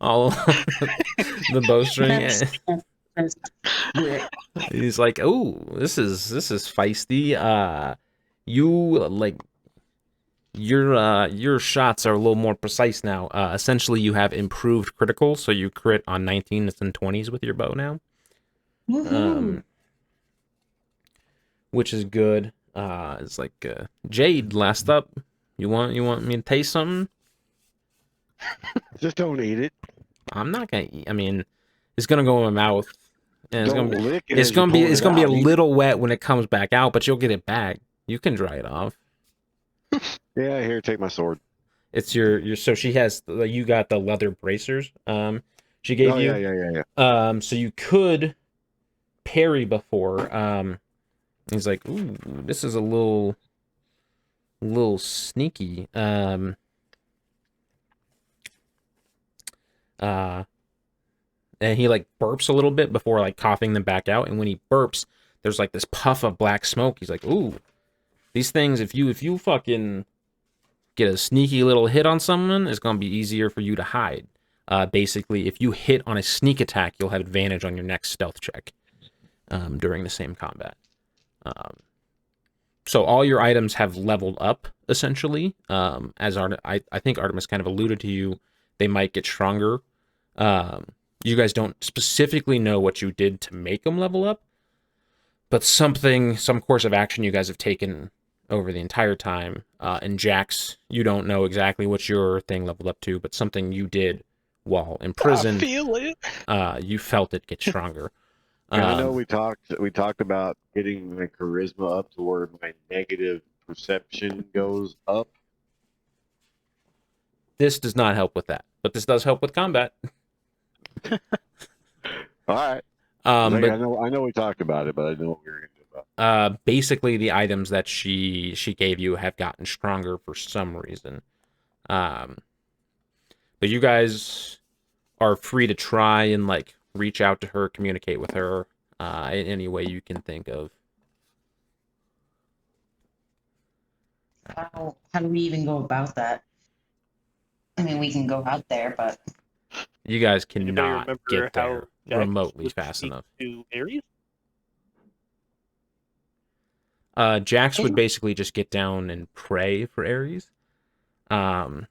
all the bowstring. That's weird. He's like, "Oh, this is feisty. You like your shots are a little more precise now. Essentially, you have improved critical, so you crit on 19s and 20s with your bow now, which is good. It's like Jade. Last up, you want me to taste something? Just don't eat it. I'm not gonna eat. I mean, it's gonna go in my mouth, and Don't lick it it's as you gonna be pull it a out. little wet when it comes back out, but you'll get it back. You can dry it off. Yeah, here, take my sword. It's your. So she has. You got the leather bracers. She gave you. Yeah. So you could parry before. He's like, ooh, this is a little sneaky. And he like burps a little bit before like coughing them back out. And when he burps, there's like this puff of black smoke. He's like, ooh, these things, if you fucking get a sneaky little hit on someone, it's gonna be easier for you to hide. Basically, if you hit on a sneak attack, you'll have advantage on your next stealth check during the same combat. So all your items have leveled up, essentially. As I think Artemis kind of alluded to you, they might get stronger. You guys don't specifically know what you did to make them level up, but some course of action you guys have taken over the entire time. And Jax, you don't know exactly what your thing leveled up to, but something you did while in prison, I feel it. you felt it get stronger. And I know we talked about getting my charisma up to where my negative perception goes up. This does not help with that, but this does help with combat. All right. But I know we talked about it, but I know what we were going to do about. basically, the items that she gave you have gotten stronger for some reason. But you guys are free to try and like reach out to her, communicate with her in any way you can think of. How do we even go about that? I mean, we can go out there, but You guys Anybody cannot remember get how there Jax remotely would fast speak enough. to Ares? Jax would basically just get down and pray for Ares. Gotta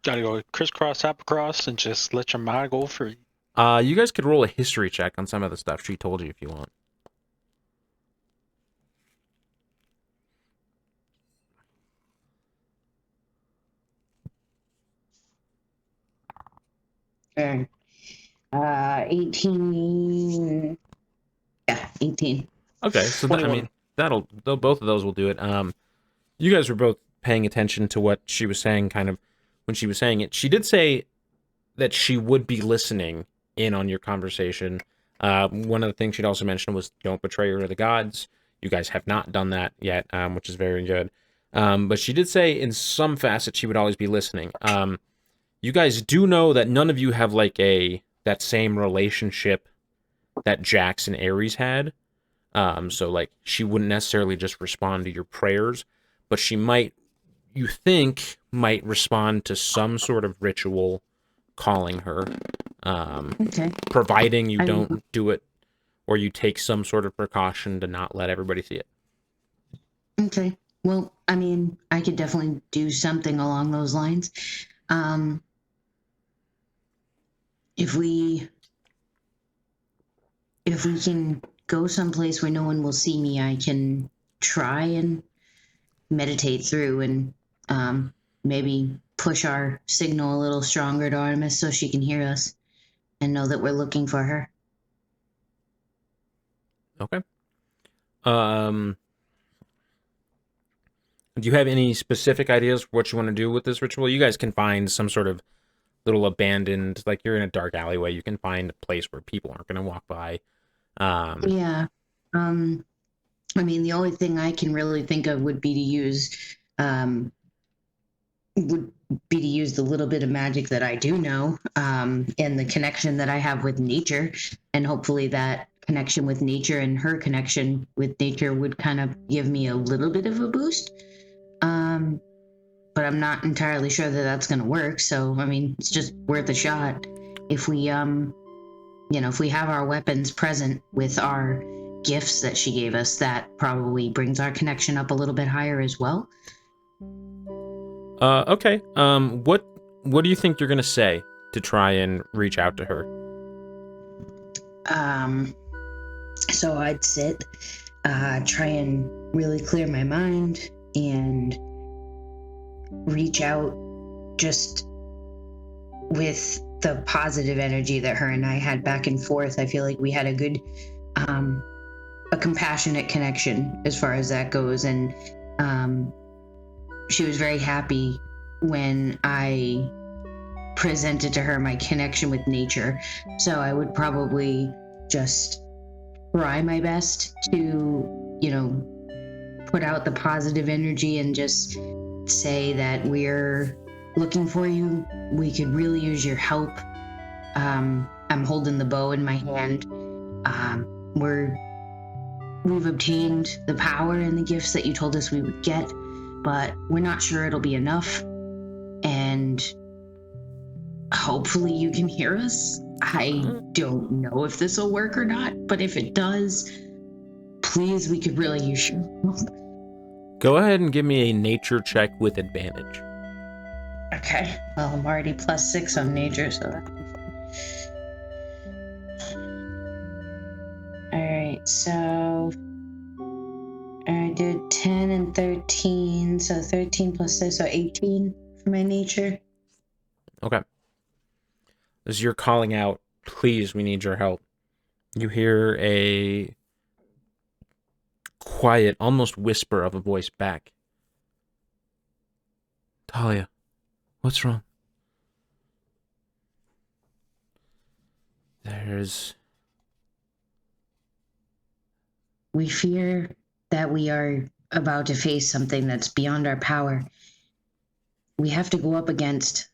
go crisscross, across, and just let your mind go free. You guys could roll a history check on some of the stuff she told you if you want. okay. 18. Yeah, 18. Okay, so I 21. mean both of those will do it. You guys were both paying attention to what she was saying, kind of when she was saying it. She did say that she would be listening in on your conversation. One of the things she'd also mentioned was don't betray her to the gods. You guys have not done that yet, which is very good. But she did say in some facets she would always be listening. You guys do know that none of you have like that same relationship that Jax and Ares had. So like she wouldn't necessarily just respond to your prayers, but she might respond to some sort of ritual calling her. Okay. Providing you I mean- don't do it or you take some sort of precaution to not let everybody see it. Okay. Well, I mean, I could definitely do something along those lines. If we can go someplace where no one will see me, I can try and meditate through and maybe push our signal a little stronger to Artemis so she can hear us and know that we're looking for her. Okay. Do you have any specific ideas for what you want to do with this ritual? You guys can find some sort of little abandoned, like you're in a dark alleyway. You can find a place where people aren't going to walk by. Yeah. I mean, the only thing I can really think of would be to use the little bit of magic that I do know, and the connection that I have with nature, and hopefully that connection with nature and her connection with nature would kind of give me a little bit of a boost. But I'm not entirely sure that that's going to work. So, I mean, it's just worth a shot. If we, if we have our weapons present with our gifts that she gave us, that probably brings our connection up a little bit higher as well. Okay. What do you think you're gonna say to try and reach out to her? So I'd sit, try and really clear my mind and reach out just with the positive energy that her and I had back and forth. I feel like we had a good, a compassionate connection as far as that goes. And she was very happy when I presented to her my connection with nature. So I would probably just try my best to, put out the positive energy and just say that we're looking for you. We could really use your help. I'm holding the bow in my hand. We've obtained the power and the gifts that you told us we would get, but we're not sure it'll be enough. And hopefully you can hear us. I don't know if this will work or not, but if it does, please, we could really use your help. Go ahead and give me a nature check with advantage. Okay. Well, I'm already +6 on nature, so that'll be fine. Alright, so I did 10 and 13, so 13 + 6, so 18 for my nature. Okay. As you're calling out, Please, we need your help. You hear a quiet, almost whisper of a voice back. Talia, what's wrong? We fear that we are about to face something that's beyond our power. We have to go up against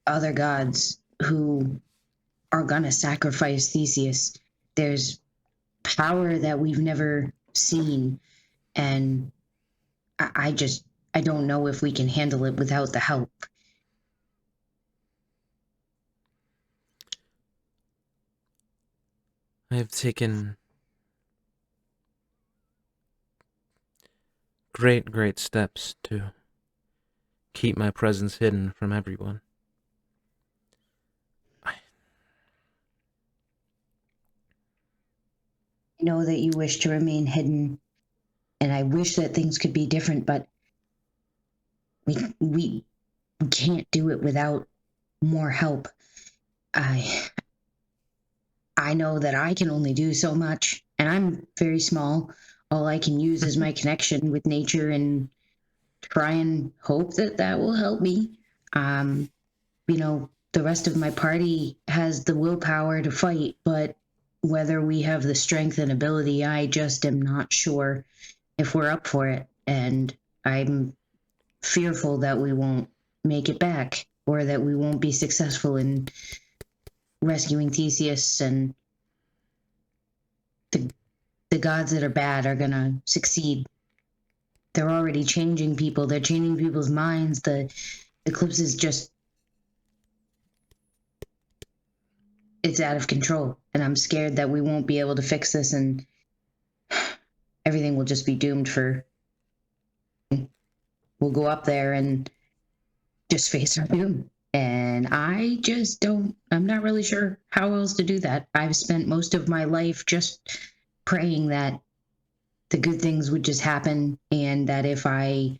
other gods who are gonna sacrifice Theseus. There's power that we've never seen, and I don't know if we can handle it without the help. I have taken great steps to keep my presence hidden from everyone. I know that you wish to remain hidden, and I wish that things could be different, but we can't do it without more help. I know that I can only do so much, and I'm very small. All I can use is my connection with nature and try and hope that that will help me. The rest of my party has the willpower to fight, but whether we have the strength and ability, I just am not sure if we're up for it. And I'm fearful that we won't make it back, or that we won't be successful in rescuing Theseus, and the gods that are bad are gonna succeed. They're already changing people. They're changing people's minds. The eclipse is just, it's out of control. And I'm scared that we won't be able to fix this, and everything will just be doomed for, we'll go up there and just face our doom. And I'm not really sure how else to do that. I've spent most of my life just praying that the good things would just happen, and that if I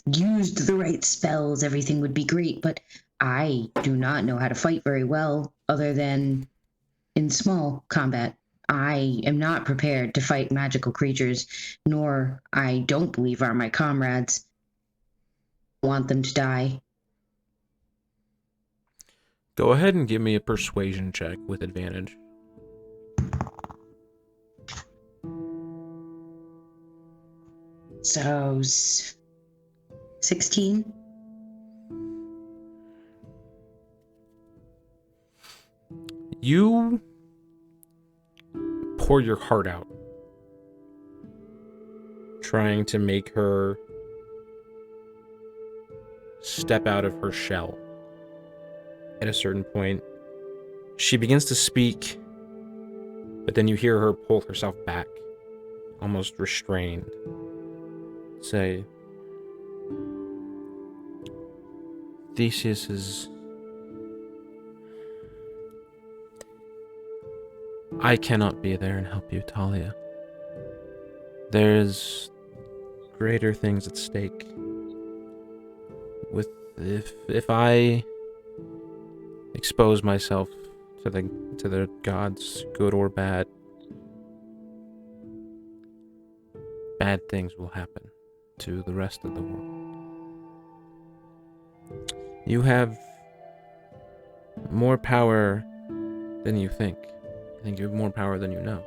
used the right spells, everything would be great. But I do not know how to fight very well, other than in small combat. I am not prepared to fight magical creatures, nor I don't believe are my comrades. I want them to die. Go ahead and give me a persuasion check with advantage. So, 16? You pour your heart out, trying to make her step out of her shell. At a certain point, she begins to speak, but then you hear her pull herself back, almost restrained. Say, Theseus is... I cannot be there and help you, Talia. There's greater things at stake. If I expose myself to the gods, good or bad, bad things will happen to the rest of the world. You have more power than you think. I think you have more power than you know.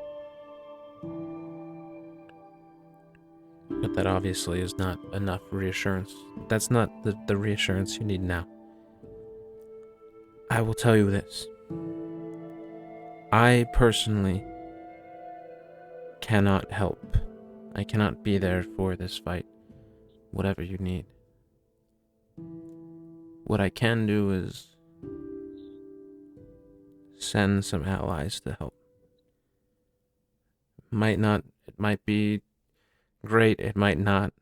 But that obviously is not enough reassurance. That's not the reassurance you need now. I will tell you this. I personally cannot help. I cannot be there for this fight. Whatever you need. What I can do is send some allies to help. It might be great, it might not.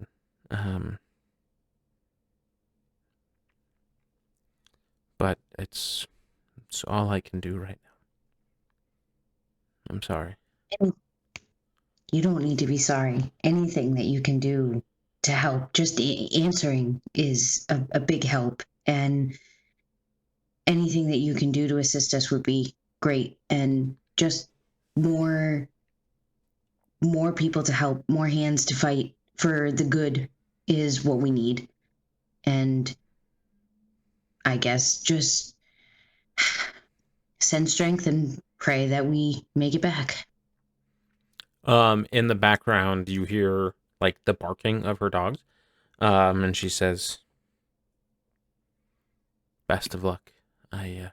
But it's all I can do right now. I'm sorry. You don't need to be sorry. Anything that you can do to help, just answering is a big help. And anything that you can do to assist us would be great. And just more people to help, more hands to fight for the good is what we need. And I guess just send strength and pray that we make it back. In the background, you hear like the barking of her dogs. And she says, "Best of luck. I'm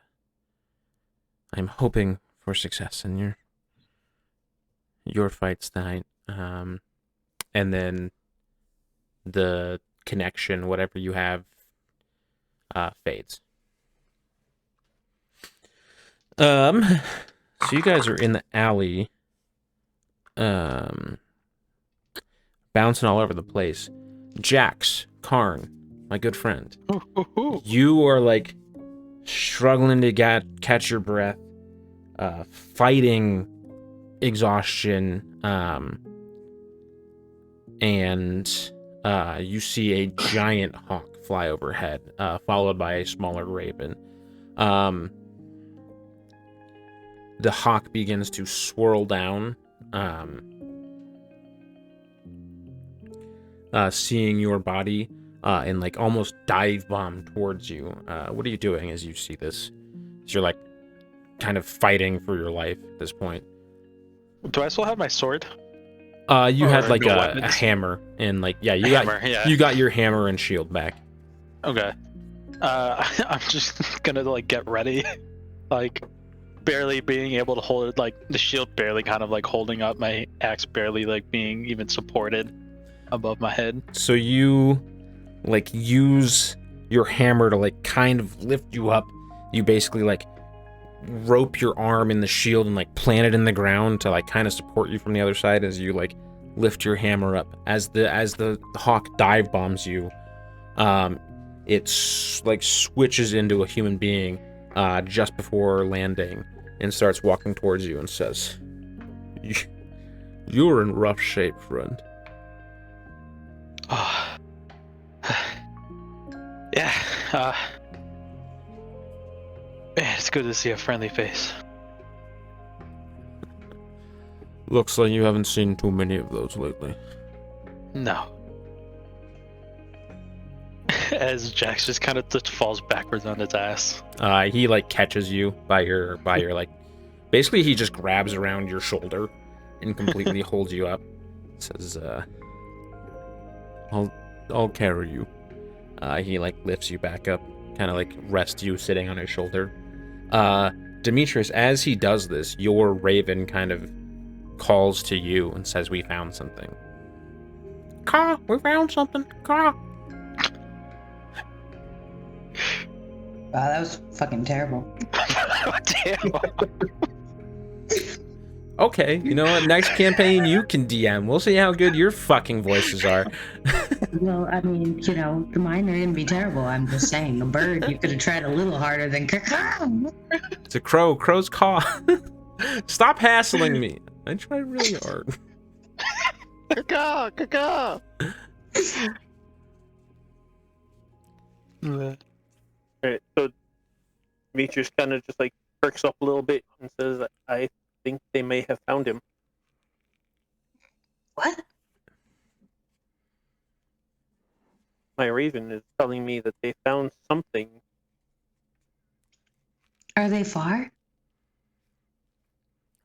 hoping for success in your fights tonight." And then the connection, whatever you have, fades. So you guys are in the alley, bouncing all over the place. Jax Karn, my good friend, you are like struggling to catch your breath, fighting exhaustion, and you see a giant hawk fly overhead, followed by a smaller raven. The hawk begins to swirl down, seeing your body, and like almost dive bomb towards you. What are you doing as you see this? So you're like kind of fighting for your life at this point. Do I still have my sword? You had Or like no a weapons? hammer, and like you You got your hammer and shield back. Okay. I'm just gonna like get ready, like barely being able to hold it, like the shield barely kind of like holding up, my axe barely like being even supported above my head. So you like use your hammer to like kind of lift you up. You basically like rope your arm in the shield and like plant it in the ground to like kind of support you from the other side as you like lift your hammer up. As the hawk dive bombs you, it's like switches into a human being just before landing and starts walking towards you and says, "You're in rough shape, friend." Oh. Yeah. It's good to see a friendly face. Looks like you haven't seen too many of those lately. No. As Jax just kind of just falls backwards on his ass. He like catches you by your like, basically he just grabs around your shoulder and completely holds you up. Says, I'll carry you." He like lifts you back up, kind of like rests you sitting on his shoulder. Demetrius, as he does this, your raven kind of calls to you and says, "We found something." "Caw, we found something. Caw." Wow, that was fucking terrible. Damn. Okay, you know what? Next campaign you can DM. We'll see how good your fucking voices are. Well, I mean, you know, mine are gonna be terrible. I'm just saying, a bird, you could have tried a little harder than caw. It's a crow. Crow's caw. Stop hassling me. I tried really hard. Caw, caw. Alright, so Demetrius kind of just like perks up a little bit and says, "I think they may have found him." What? My raven is telling me that they found something. Are they far?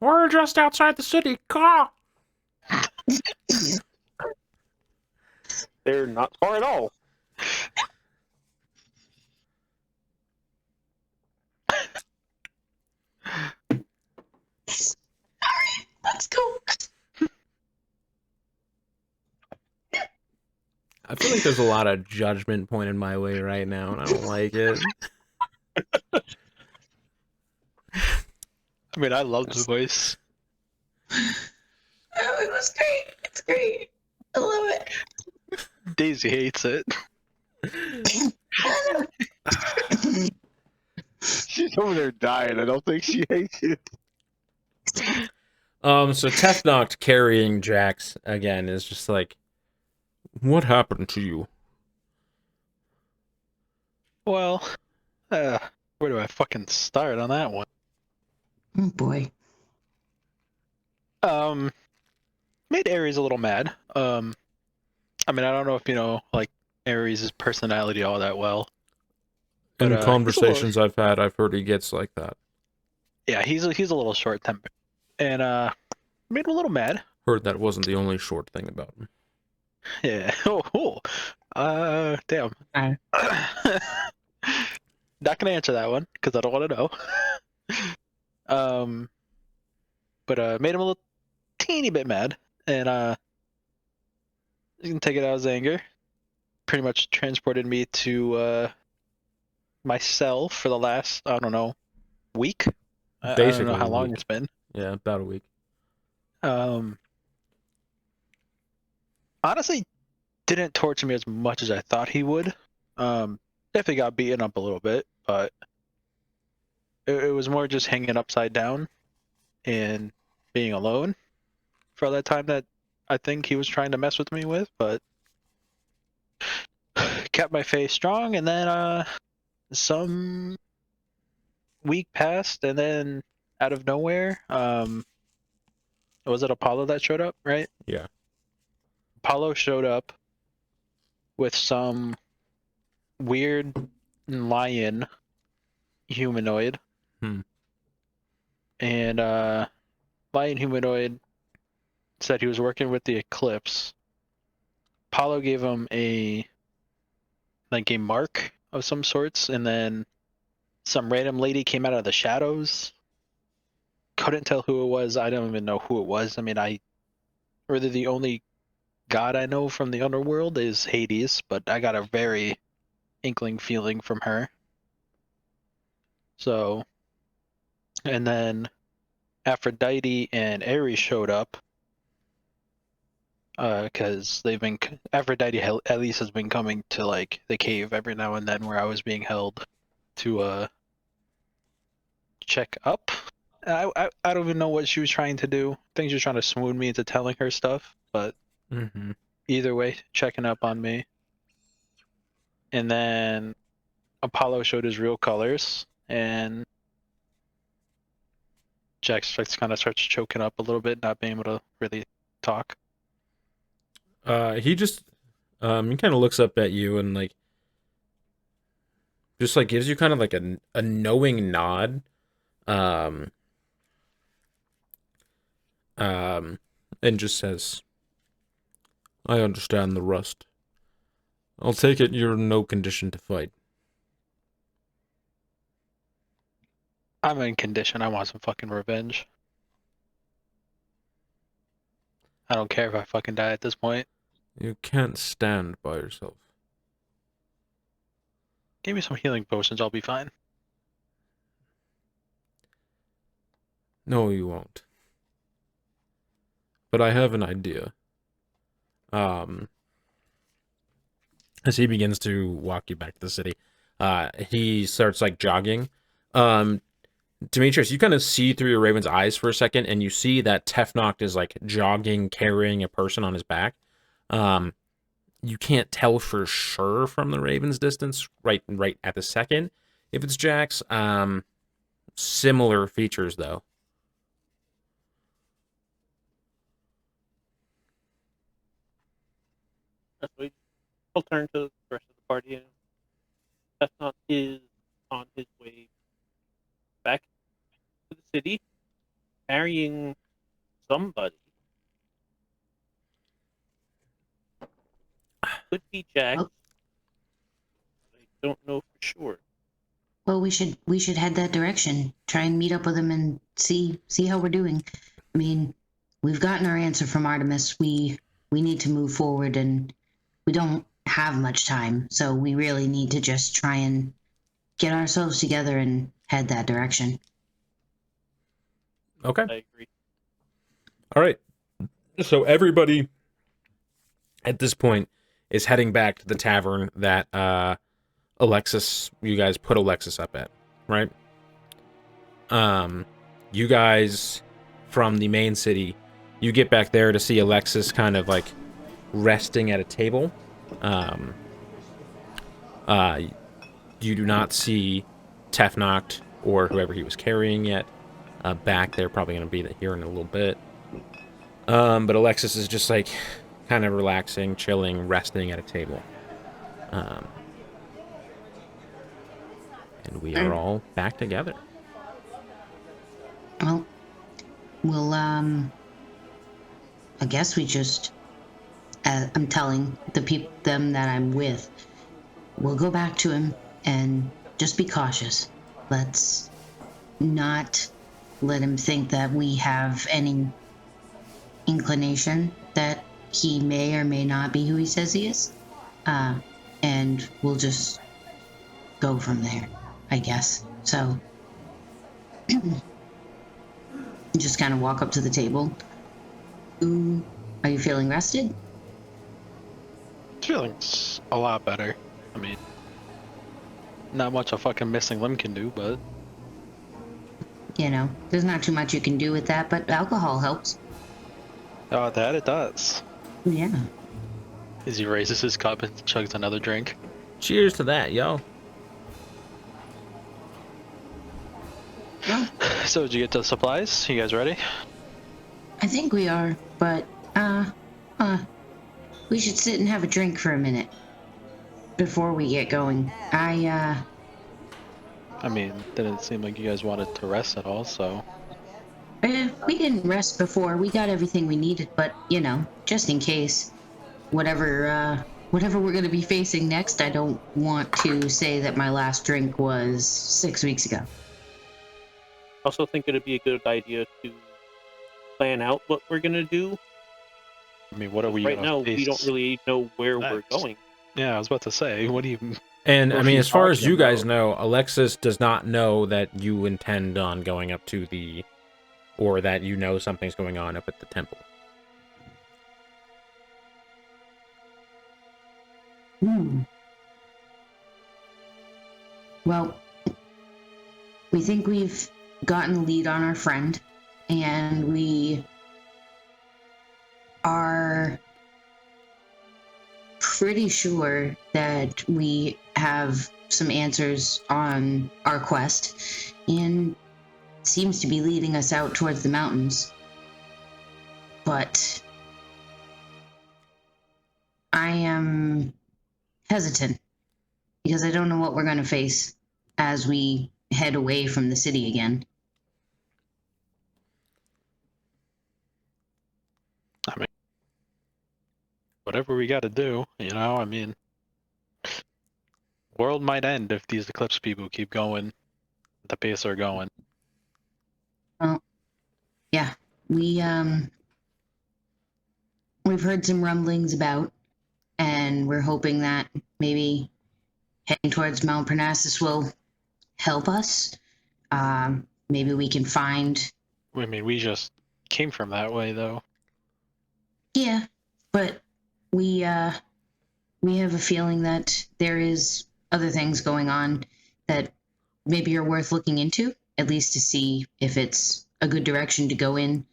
We're just outside the city. Caw. They're not far at all. Alright, let's go. I feel like there's a lot of judgment pointed my way right now, and I don't like it. I mean, I love the voice. Oh, it was great. It's great. I love it. Daisy hates it. She's over there dying. I don't think she hates it. So Tefnoct carrying Jax again is just like, "What happened to you?" Well, Where do I fucking start on that one? Oh boy. Made Ares a little mad. I mean, I don't know if you know like Ares' personality all that well. In But, he's a little- conversations I've had, I've heard he gets like that. Yeah, he's a little short tempered, and made him a little mad. Heard that wasn't the only short thing about him. Yeah. Damn. Hi. Not gonna answer that one because I don't want to know. But made him a little teeny bit mad, and you can take it out as anger. Pretty much transported me to my cell for the last, I don't know, week. I don't Basically know how a long week. it's been. Yeah, about a week. Honestly, didn't torture me as much as I thought he would. Definitely got beaten up a little bit, but it was more just hanging upside down and being alone for all that time that I think he was trying to mess with me with, but kept my face strong, and then some week passed, and then out of nowhere, was it Apollo that showed up, right? Yeah. Apollo showed up with some weird lion humanoid. Hmm. And lion humanoid said he was working with the Eclipse. Apollo gave him a mark of some sorts, and then some random lady came out of the shadows. Couldn't tell who it was. I don't even know who it was. I mean, really the only god I know from the underworld is Hades, but I got a very inkling feeling from her. So, and then Aphrodite and Ares showed up, because Aphrodite at least has been coming to like the cave every now and then where I was being held to check up. I don't even know what she was trying to do. I think she was trying to swoon me into telling her stuff, but Mm-hmm. either way, checking up on me. And then Apollo showed his real colors, and Jax kind of starts choking up a little bit, not being able to really talk. He just he kind of looks up at you and like just like gives you kind of like a knowing nod. Um and just says, "I understand the rust. I'll take it you're in no condition to fight." I'm in condition. I want some fucking revenge. I don't care if I fucking die at this point. You can't stand by yourself. Give me some healing potions, I'll be fine. No, you won't. But I have an idea. As he begins to walk you back to the city, he starts like jogging. Demetrius, you kind of see through your Raven's eyes for a second, and you see that Tefnoct is like jogging, carrying a person on his back. You can't tell for sure from the Raven's distance, right at the second, if it's Jax. Similar features though. That's what I'll turn to the rest of the party, and that's not his on his way back to the city, carrying somebody. Could be Jax. Oh. I don't know for sure. Well, we should head that direction. Try and meet up with him and see how we're doing. I mean, we've gotten our answer from Artemis. We need to move forward, and we don't have much time, so we really need to just try and get ourselves together and head that direction. Okay. I agree. All right. So everybody at this point is heading back to the tavern that Alexos, you guys put Alexos up at, right? You guys from the main city, you get back there to see Alexos kind of like resting at a table. You do not see Tefnocked, or whoever he was carrying yet. Back, they're probably going to be here in a little bit. But Alexos is just like kind of relaxing, chilling, resting at a table. And we are all back together. Well, we'll, I guess we just, I'm telling them that I'm with, we'll go back to him and just be cautious. Let's not let him think that we have any inclination that he may or may not be who he says he is. And we'll just go from there, I guess. So, just kind of walk up to the table. Ooh, are you feeling rested? Feeling a lot better. I mean, not much a fucking missing limb can do, but You know, there's not too much you can do with that, but alcohol helps. oh, that it does. Yeah. As he raises his cup and chugs another drink. Cheers to that, yo. Well, So did you get the supplies? You guys ready? I think we are, but, we should sit and have a drink for a minute before we get going. I mean, didn't seem like you guys wanted to rest at all, so We didn't rest before. We got everything we needed, but, you know, just in case, whatever we're going to be facing next, I don't want to say that my last drink was 6 weeks ago. I also think it'd be a good idea to plan out what we're gonna do. I mean, what are we Right gonna now, we face don't really know where we're next? going. Yeah, I was about to say, what do you... And, What I are mean, you as far as talking you guys about? know, Alexis does not know that you intend on going up to the... or that you know something's going on up at the temple. Well, we think we've gotten the lead on our friend, and we are pretty sure that we have some answers on our quest, and seems to be leading us out towards the mountains. But I am hesitant because I don't know what we're going to face as we head away from the city again. I mean, whatever we gotta do, you know, I mean... World might end if these Eclipse people keep going at the pace they're going. Well, yeah, we've heard some rumblings about, and we're hoping that maybe heading towards Mount Parnassus will help us. Maybe we can find... I mean, we just came from that way, though. Yeah, but we have a feeling that there is other things going on that maybe are worth looking into, at least to see if it's a good direction to go in.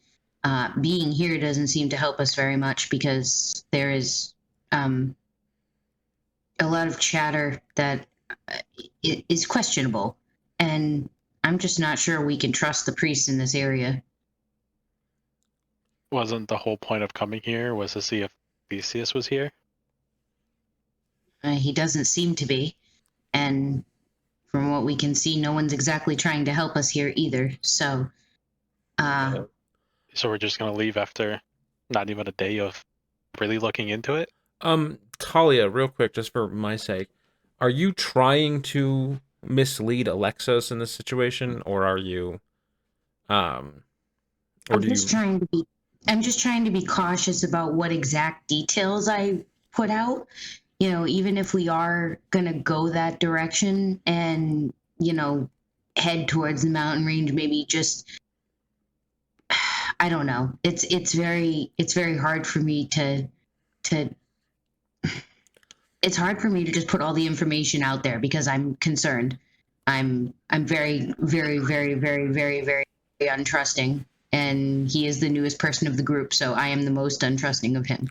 Being here doesn't seem to help us very much because there is a lot of chatter that is questionable, and I'm just not sure we can trust the priests in this area. Wasn't the whole point of coming here was to see if Theseus was here? He doesn't seem to be, and from what we can see, no one's exactly trying to help us here either. So, So we're just gonna leave after not even a day of really looking into it? Talia, real quick, just for my sake, are you trying to mislead Alexos in this situation, or are you, or I'm do you? just trying to be cautious about what exact details I put out. You know, even if we are gonna go that direction and, you know, head towards the mountain range, maybe just, I don't know. It's very hard for me to it's hard for me to just put all the information out there because I'm concerned. I'm very, very, very, very, very, very untrusting, and he is the newest person of the group, so I am the most untrusting of him.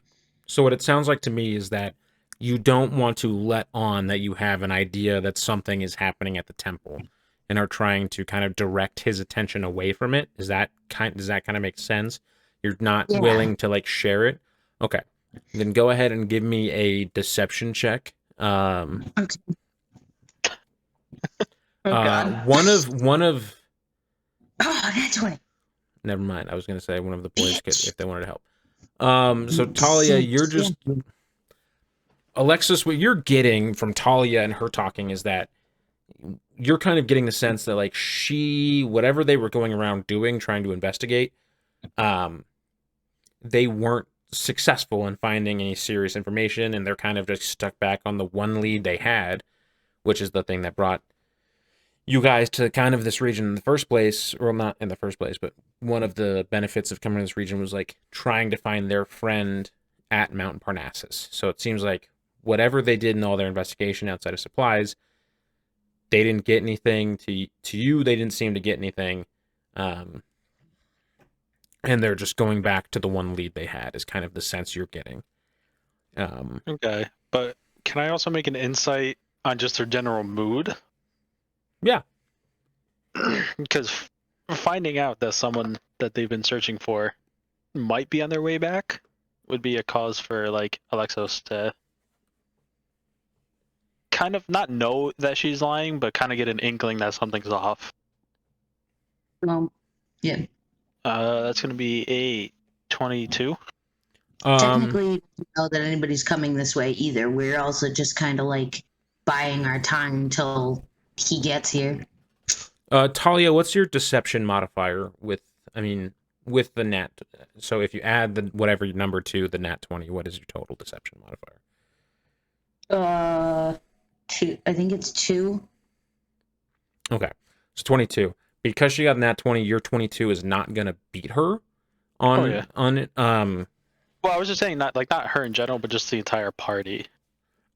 So what it sounds like to me is that you don't want to let on that you have an idea that something is happening at the temple. and are trying to kind of direct his attention away from it. Does that kind of make sense? You're not Yeah. willing to like share it. Okay, then go ahead and give me a deception check. Okay. Oh God. One of. Oh, that's what. Never mind. I was gonna say one of the boys could Bitch. if they wanted to help. So Talia, you're just Alexis. What you're getting from Talia and her talking is that you're kind of getting the sense that like whatever they were going around doing, trying to investigate, they weren't successful in finding any serious information, and they're kind of just stuck back on the one lead they had, which is the thing that brought you guys to kind of this region in the first place, or not in the first place, but one of the benefits of coming to this region was like trying to find their friend at Mount Parnassus. So it seems like whatever they did in all their investigation outside of supplies, they didn't get anything. To you, they didn't seem to get anything. And they're just going back to the one lead they had is kind of the sense you're getting. Okay, but can I also make an insight on just their general mood? Yeah. Because finding out that someone that they've been searching for might be on their way back would be a cause for like Alexos to kind of not know that she's lying, but kind of get an inkling that something's off. Yeah. That's gonna be a 22. Technically, we don't know that anybody's coming this way either. We're also just kind of like buying our time till he gets here. Talia, what's your deception modifier with the nat? So if you add the whatever number to the nat 20, what is your total deception modifier? 2. I think it's 2. Okay, it's 22. Because she got nat 20, your 22 is not gonna beat her on it. Well, I was just saying not her in general, but just the entire party.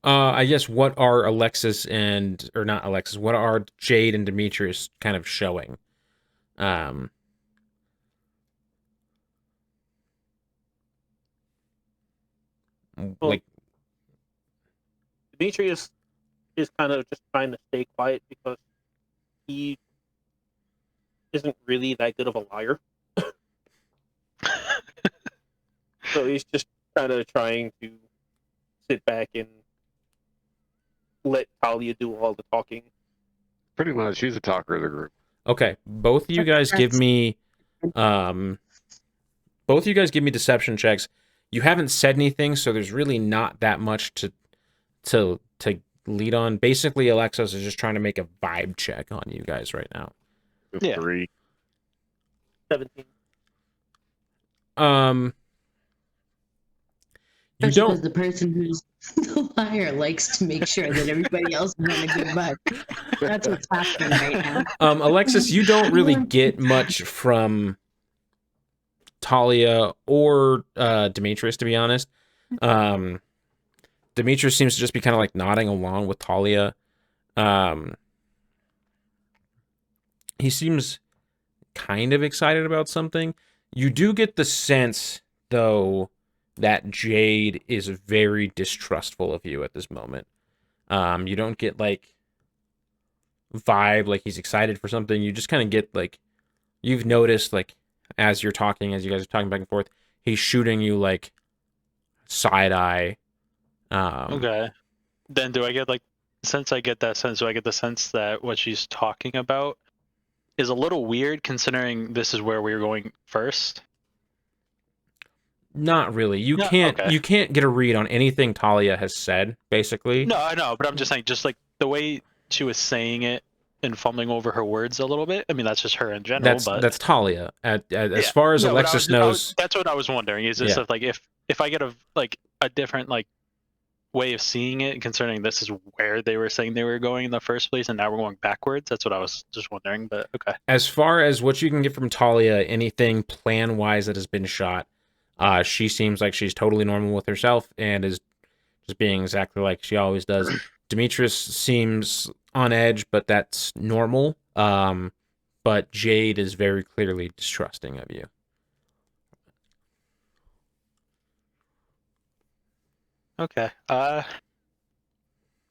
I guess what are what are Jade and Demetrius kind of showing? Like Demetrius is kind of just trying to stay quiet because he isn't really that good of a liar. So he's just kind of trying to sit back and let Talia do all the talking. Pretty much, she's the talker of the group. okay, both of you guys give me deception checks. You haven't said anything, so there's really not that much to lead on. Basically, Alexos is just trying to make a vibe check on you guys right now. Yeah. 3. 17. You Especially don't. because the person who's the liar likes to make sure that everybody else is on a good vibe. That's what's happening right now. Alexis, you don't really get much from Talia or Demetrius, to be honest. Demetrius seems to just be kind of like nodding along with Talia. He seems kind of excited about something. You do get the sense, though, that Jade is very distrustful of you at this moment. You don't get like vibe like he's excited for something. You just kind of get like you've noticed like as you guys are talking back and forth, he's shooting you like side eye. Okay. Then do I get like since I get that sense, do I get the sense that what she's talking about is a little weird considering this is where we were going first? Not really. You No, can't okay. you can't get a read on anything Talia has said, basically. No, I know, but I'm just saying, just like the way she was saying it and fumbling over her words a little bit. I mean, that's just her in general. That's Talia. As Yeah. far as No, but Alexis knows, that's what I was wondering. Is this like if I get a different like way of seeing it, concerning this is where they were saying they were going in the first place, and now we're going backwards. That's what I was just wondering. But okay. as far as what you can get from Talia, anything plan wise that has been shot, she seems like she's totally normal with herself and is just being exactly like she always does. Demetrius seems on edge, but that's normal. But Jade is very clearly distrusting of you. Okay. So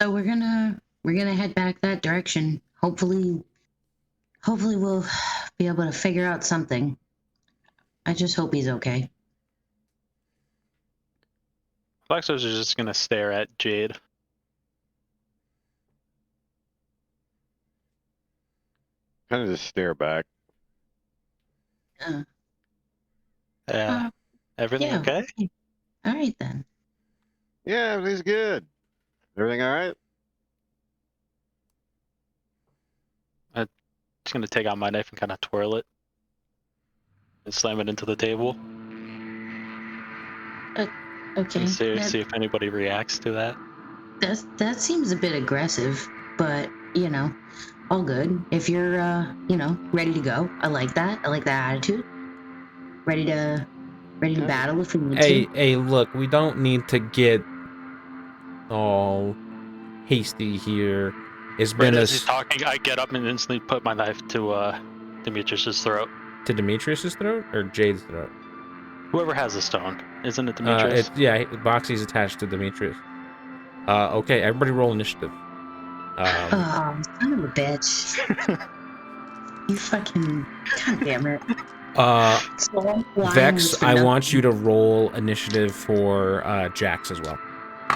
we're gonna head back that direction. Hopefully, hopefully we'll be able to figure out something. I just hope he's okay. Alexos is just gonna stare at Jade. Kind of just stare back. Uh, Everything yeah. okay? All right then. Yeah, everything's good. Everything all right? Just gonna take out my knife and kind of twirl it and slam it into the table. Okay. And see if anybody reacts to that. That seems a bit aggressive, but you know, all good. If you're ready to go, I like that. I like that attitude. Ready to battle if we need to. Hey, look, we don't need to get all hasty here. It's Right been as he's talking, I get up and instantly put my knife to Demetrius's throat. to Demetrius's throat or Jade's throat? Whoever has the stone, isn't it Demetrius? Boxy's attached to Demetrius. Okay, everybody roll initiative. Oh, son of a bitch! You fucking god damn it! So I'm flying Vex, for I nothing. want you to roll initiative for Jax as well.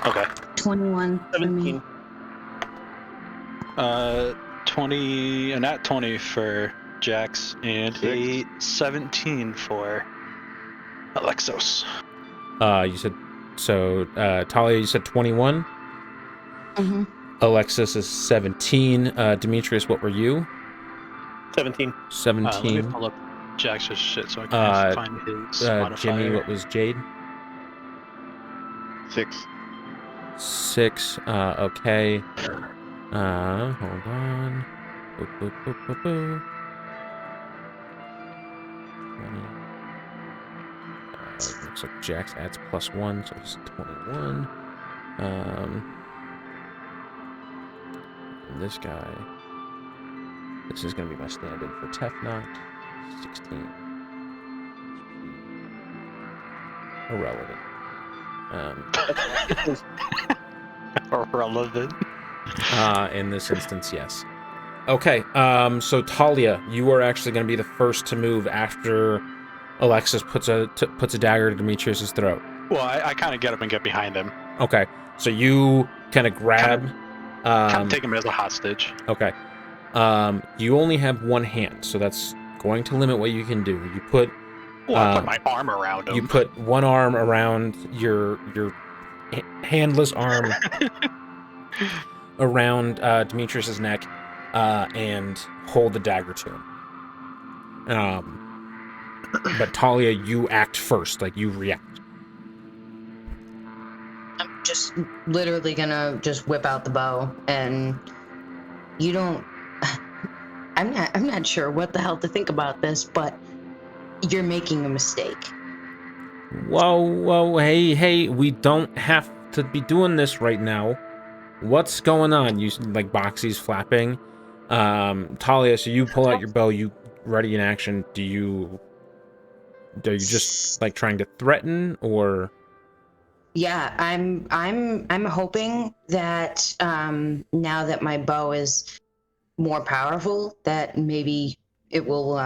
Okay. 21 for me. 17. 20, a nat 20 for Jax, and a 17 for Alexos. You said so. Talia, you said 21. Mm-hmm. Alexis is 17. Demetrius, what were you? 17. 17. Let me pull up Jax's shit so I can find his modifier. Jimmy, what was Jade? 6. 6. Okay. Hold on. Boop, boop, boop, boop, boop. 20. Looks like Jax adds +1, so it's 21. And this guy. This is gonna be my stand-in for Tefnot. 16. Irrelevant. Irrelevant. In this instance, yes. Okay, so Talia, you are actually going to be the first to move after Alexis puts a dagger to Demetrius's throat. Well, I kind of get up and get behind him. Okay, so you kind of grab... Kind of take him as a hostage. Okay. You only have one hand, so that's going to limit what you can do. You put... Well, I put my arm around him. You put one arm around your handless arm around Demetrius's neck and hold the dagger to him. But Talia, you act first, like you react. I'm just literally gonna just whip out the bow, and you don't. I'm not sure what the hell to think about this, but you're making a mistake. Whoa, hey, we don't have to be doing this right now. What's going on? You like Boxy's flapping. Talia, so you pull out your bow, you ready in action. Are you just like trying to threaten, or? Yeah, I'm hoping that now that my bow is more powerful, that maybe it will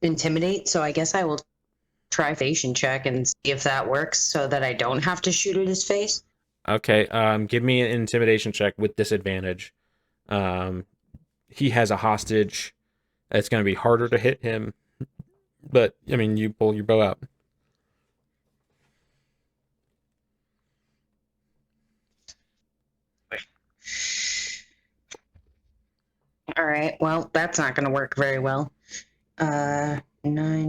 intimidate. So I guess I will try evasion check and see if that works, so that I don't have to shoot at his face. Okay, give me an intimidation check with disadvantage. He has a hostage. It's going to be harder to hit him, but I mean, you pull your bow out. All right, well, that's not going to work very well. 9,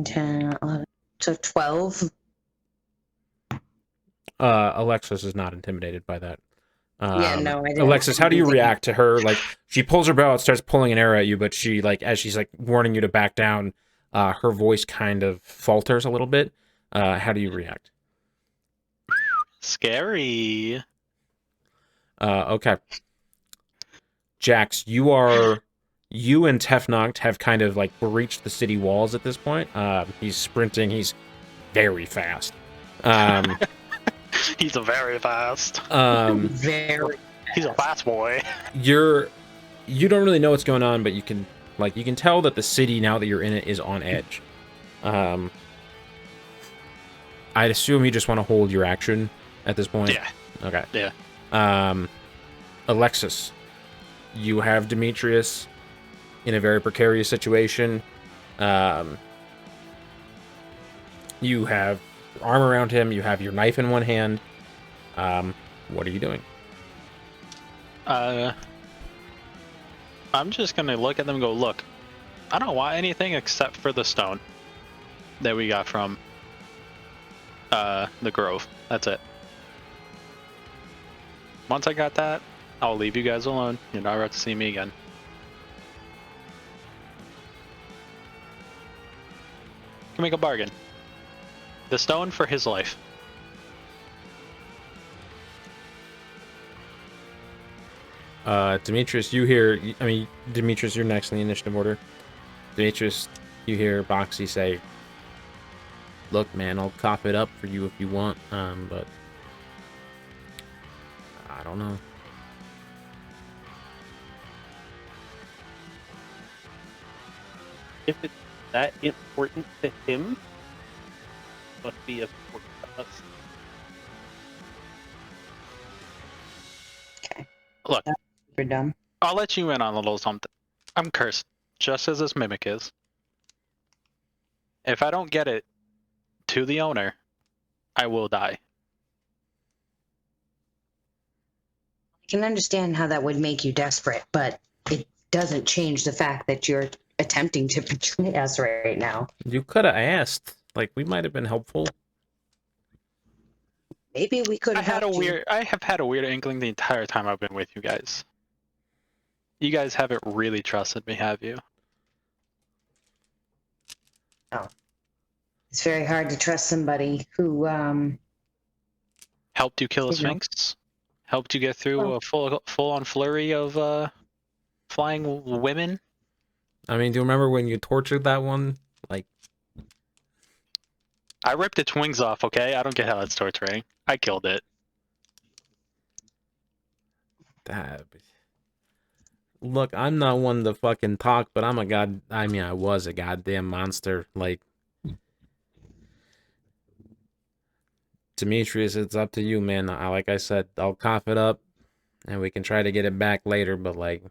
10, 11, so 12. Alexis is not intimidated by that. Yeah, no, I didn't. Alexis, how do you react to her? Like, she pulls her bow out, starts pulling an arrow at you, but she, like, as she's, like, warning you to back down, her voice kind of falters a little bit. How do you react? Scary. Okay. Jax, you and Tefnoct have kind of, like, breached the city walls at this point. He's sprinting. He's very fast. He's a very fast. Very. He's a fast boy. You don't really know what's going on, but you can Like, you can tell that the city, now that you're in it, is on edge. I'd assume you just want to hold your action at this point. Yeah. Okay. Yeah. Alexos, you have Demetrius in a very precarious situation. You have your arm around him. You have your knife in one hand. What are you doing? I'm just gonna look at them and go, look, I don't want anything except for the stone that we got from the grove. That's it. Once I got that, I'll leave you guys alone. You're not about to see me again. Can make a bargain. The stone for his life. Demetrius, you hear... I mean, Demetrius, you're next in the initiative order. Demetrius, you hear Boxy say, look, man, I'll cough it up for you if you want, but... I don't know. If it's that important to him, it must be important to us. Okay. Look, We're done. I'll let you in on a little something. I'm cursed, just as this mimic is. If I don't get it to the owner, I will die. I can understand how that would make you desperate, but it doesn't change the fact that you're attempting to betray us right now. You could have asked. Like, we might have been helpful. Maybe we could have helped you. I have had a weird inkling the entire time I've been with you guys. You guys haven't really trusted me, have you? It's very hard to trust somebody who, Helped you kill a You know. sphinx? Helped you get through a full-on flurry of flying women? I mean, do you remember when you tortured that one? Like, I ripped its wings off, okay? I don't get how that's torturing. I killed it. that... Look, I'm not one to fucking talk, but I was a goddamn monster. Like, Demetrius, it's up to you, man. Like I said, I'll cough it up, and we can try to get it back later, but, like,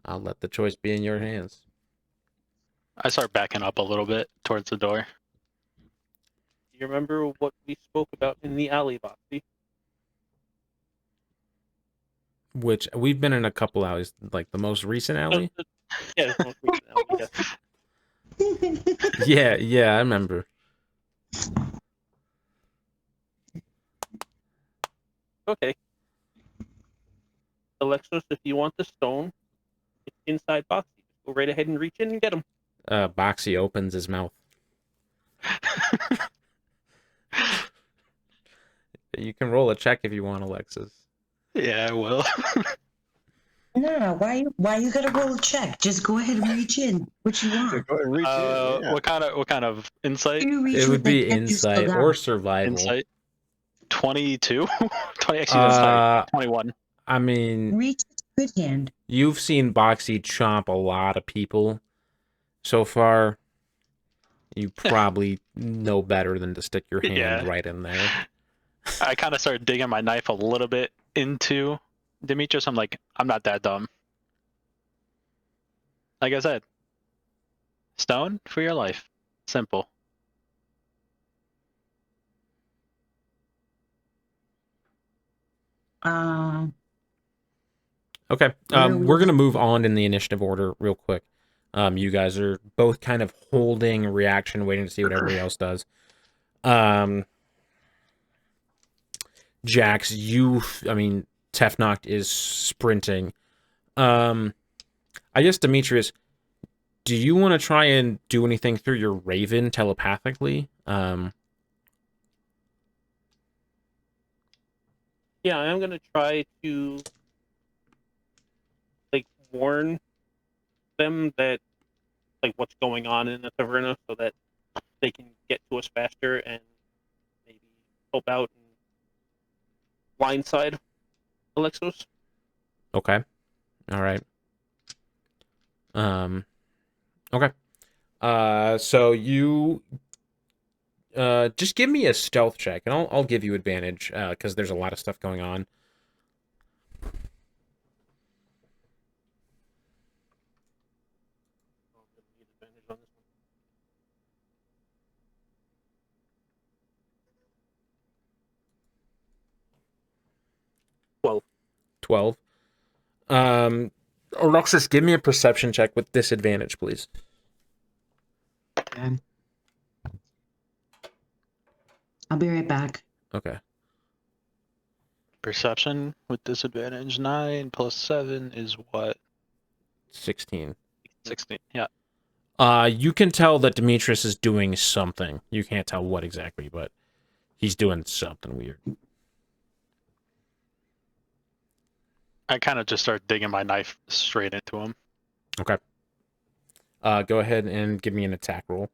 I'll let the choice be in your hands. I start backing up a little bit towards the door. Do you remember what we spoke about in the alley, Boxy? Which, we've been in a couple alleys, like the most recent alley? Yeah, the most recent alley, yes. Yeah, I remember. Okay. Alexos, if you want the stone, it's inside Boxy. Just go right ahead and reach in and get him. Boxy opens his mouth. You can roll a check if you want, Alexis. Yeah, I will. no, why you gotta roll a check? Just go ahead and reach in. What you want? Go ahead and reach in. Yeah. What kind of insight? You reach It would with be that you still insight got. or survival. Insight. 22? 20, actually, that's not 21. I mean, Reach with good hand. you've seen Boxy chomp a lot of people so far. You probably know better than to stick your hand Yeah. right in there. I kind of started digging my knife a little bit into Demetrius. I'm like, I'm not that dumb. Like I said, stone for your life. Simple. Okay, Where we're we- gonna move on in the initiative order real quick. You guys are both kind of holding reaction, waiting to see what everybody else does. Jax, Tefnoct is sprinting. I guess, Demetrius, do you want to try and do anything through your Raven telepathically? Yeah, I'm gonna try to warn them that what's going on in the taverna so that they can get to us faster and maybe help out and blindside Alexos. Okay. All right. Okay. So you just give me a stealth check, and I'll give you advantage because there's a lot of stuff going on. On this 12. 12. Alexos, give me a perception check with disadvantage, please. Okay. I'll be right back. Okay. Perception with disadvantage 9 plus 7 is what? 16. 16. Yeah. You can tell that Demetrius is doing something. You can't tell what exactly, but he's doing something weird. I kind of just start digging my knife straight into him. Okay. Go ahead and give me an attack roll.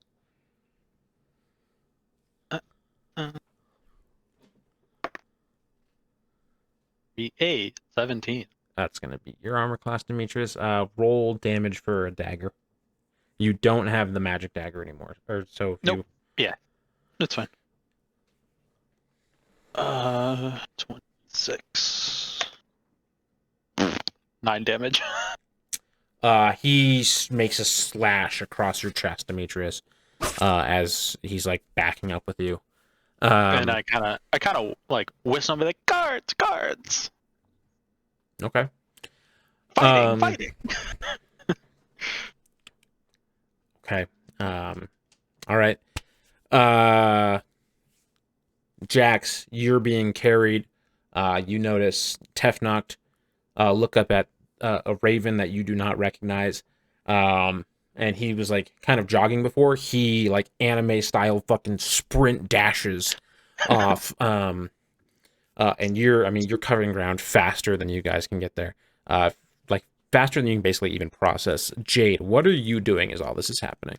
Be 17. That's going to be your armor class, Demetrius. Roll damage for a dagger. You don't have the magic dagger anymore. Or so if Nope. Yeah. That's fine. 26. 9 damage. He makes a slash across your chest, Demetrius, as he's like backing up with you. And I kind of like whistle and be like, guards! Okay. Fighting! Okay. All right. Jax, you're being carried. You notice Tefnoct look up at a raven that you do not recognize. And he was like kind of jogging before. He like anime style fucking sprint dashes off. And you're covering ground faster than you guys can get there. Like faster than you can basically even process. Jade, what are you doing as all this is happening?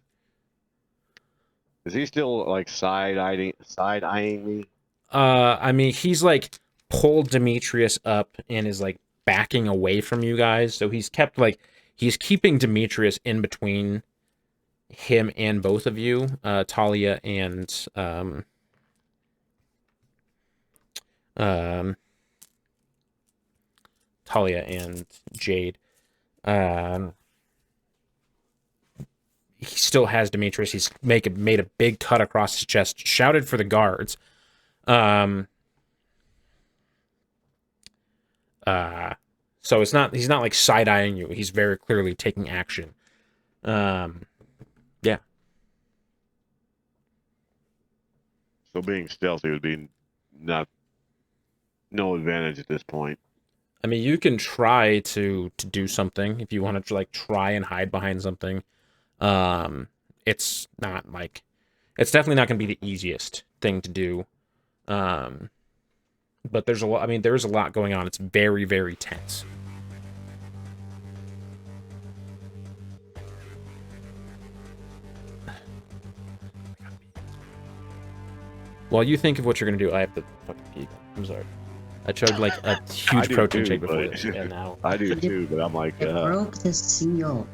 Is he still like side eyeing me? He's like pulled Demetrius up and is like backing away from you guys. So he's keeping Demetrius in between him and both of you, Talia and Jade. He still has Demetrius. He's made a big cut across his chest, shouted for the guards. So he's not like side-eyeing you. He's very clearly taking action. Yeah. So being stealthy would be no advantage at this point. I mean, you can try to do something if you want to like try and hide behind something. It's definitely not going to be the easiest thing to do. But there's a lot. I mean, there is a lot going on. It's very, very tense. While you think of what you're gonna do, I have to fucking pee. I'm sorry. I chugged like a huge protein shake before this, and now I do too, but I'm like, It broke the seal.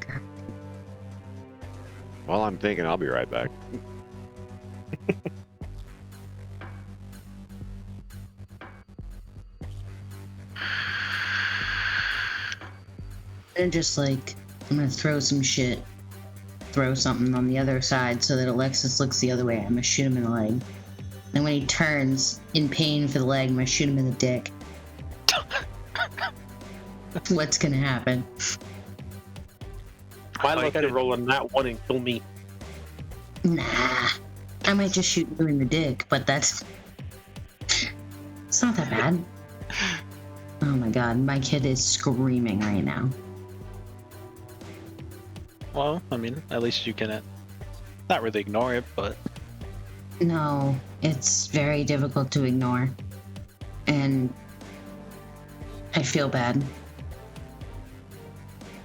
well, I'm thinking I'll be right back. And just like, I'm gonna throw some shit. Throw something on the other side so that Alexos looks the other way. I'm gonna shoot him in the leg. And when he turns in pain for the leg, I'm gonna shoot him in the dick. What's gonna happen? My luck to roll on that one and kill me. Nah. I might just shoot you in the dick, but it's not that bad. Oh my god, my kid is screaming right now. Well, I mean, at least you can not really ignore it, but No, it's very difficult to ignore. And I feel bad.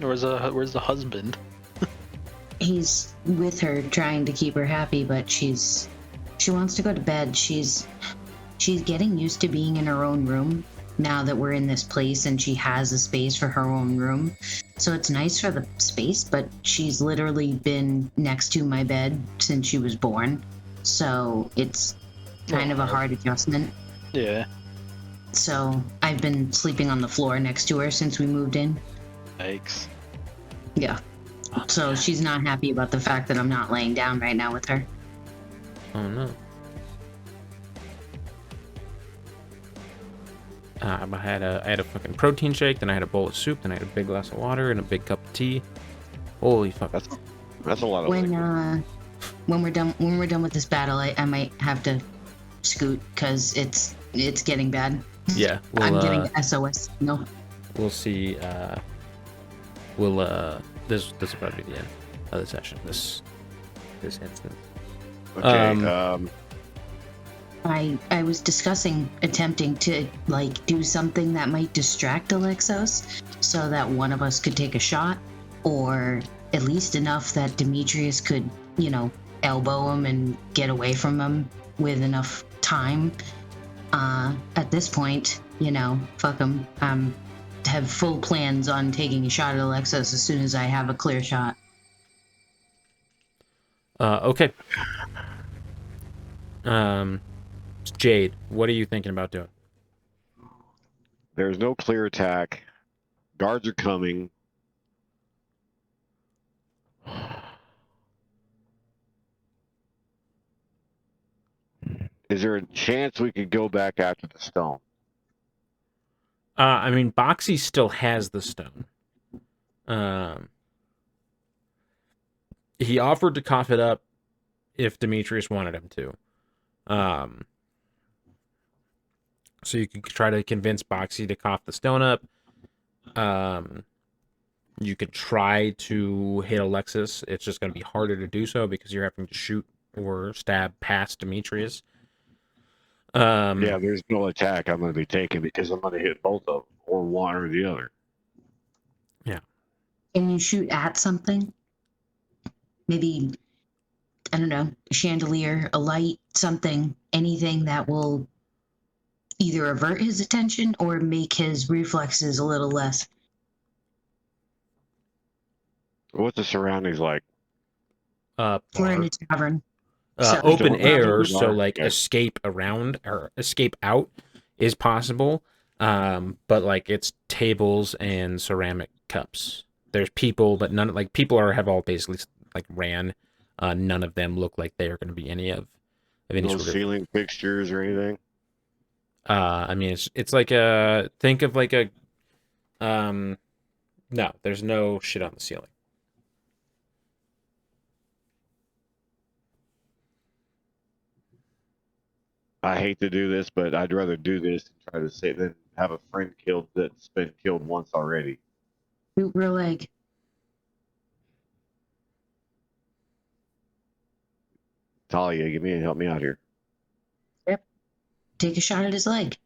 where's the husband? He's with her trying to keep her happy, but she wants to go to bed. She's getting used to being in her own room now that we're in this place and she has a space for her own room. So it's nice for the space, but she's literally been next to my bed since she was born. So it's kind of a hard adjustment. Yeah. So I've been sleeping on the floor next to her since we moved in. Yikes. Yeah. So she's not happy about the fact that I'm not laying down right now with her. Oh no. I had a fucking protein shake, then I had a bowl of soup, then I had a big glass of water and a big cup of tea. Holy fuck. That's a lot of liquid. When we're done with this battle, I might have to scoot because it's getting bad. Yeah, I'm getting the SOS. No. We'll see. This will probably be the end of the session. This instance. Okay. I was discussing attempting to do something that might distract Alexos so that one of us could take a shot, or at least enough that Demetrius could, elbow him and get away from him with enough time. At this point, fuck him. Have full plans on taking a shot at Alexos as soon as I have a clear shot. Okay. Jade, what are you thinking about doing? There's no clear attack. Guards are coming. Is there a chance we could go back after the stone? I mean, Boxy still has the stone. He offered to cough it up if Demetrius wanted him to. So you could try to convince Boxy to cough the stone up. You could try to hit Alexis. It's just going to be harder to do so because you're having to shoot or stab past Demetrius. Yeah, there's no attack I'm going to be taking because I'm going to hit both of them, or one or the other. Yeah. Can you shoot at something? Maybe, I don't know, a chandelier, a light, something, anything that will either avert his attention or make his reflexes a little less. What's the surroundings like? We're in a tavern. Open So- air, so- so like okay. escape around or escape out is possible. But like it's tables and ceramic cups. There's people, but none have all basically like ran. None of them look like they are going to be any of any No sort of ceiling fixtures or anything? I mean it's like a think of like a no, there's no shit on the ceiling. I hate to do this, but I'd rather do this and try to say than have a friend killed that's been killed once already. Shoot real leg. Talia, give me and help me out here. Take a shot at his leg.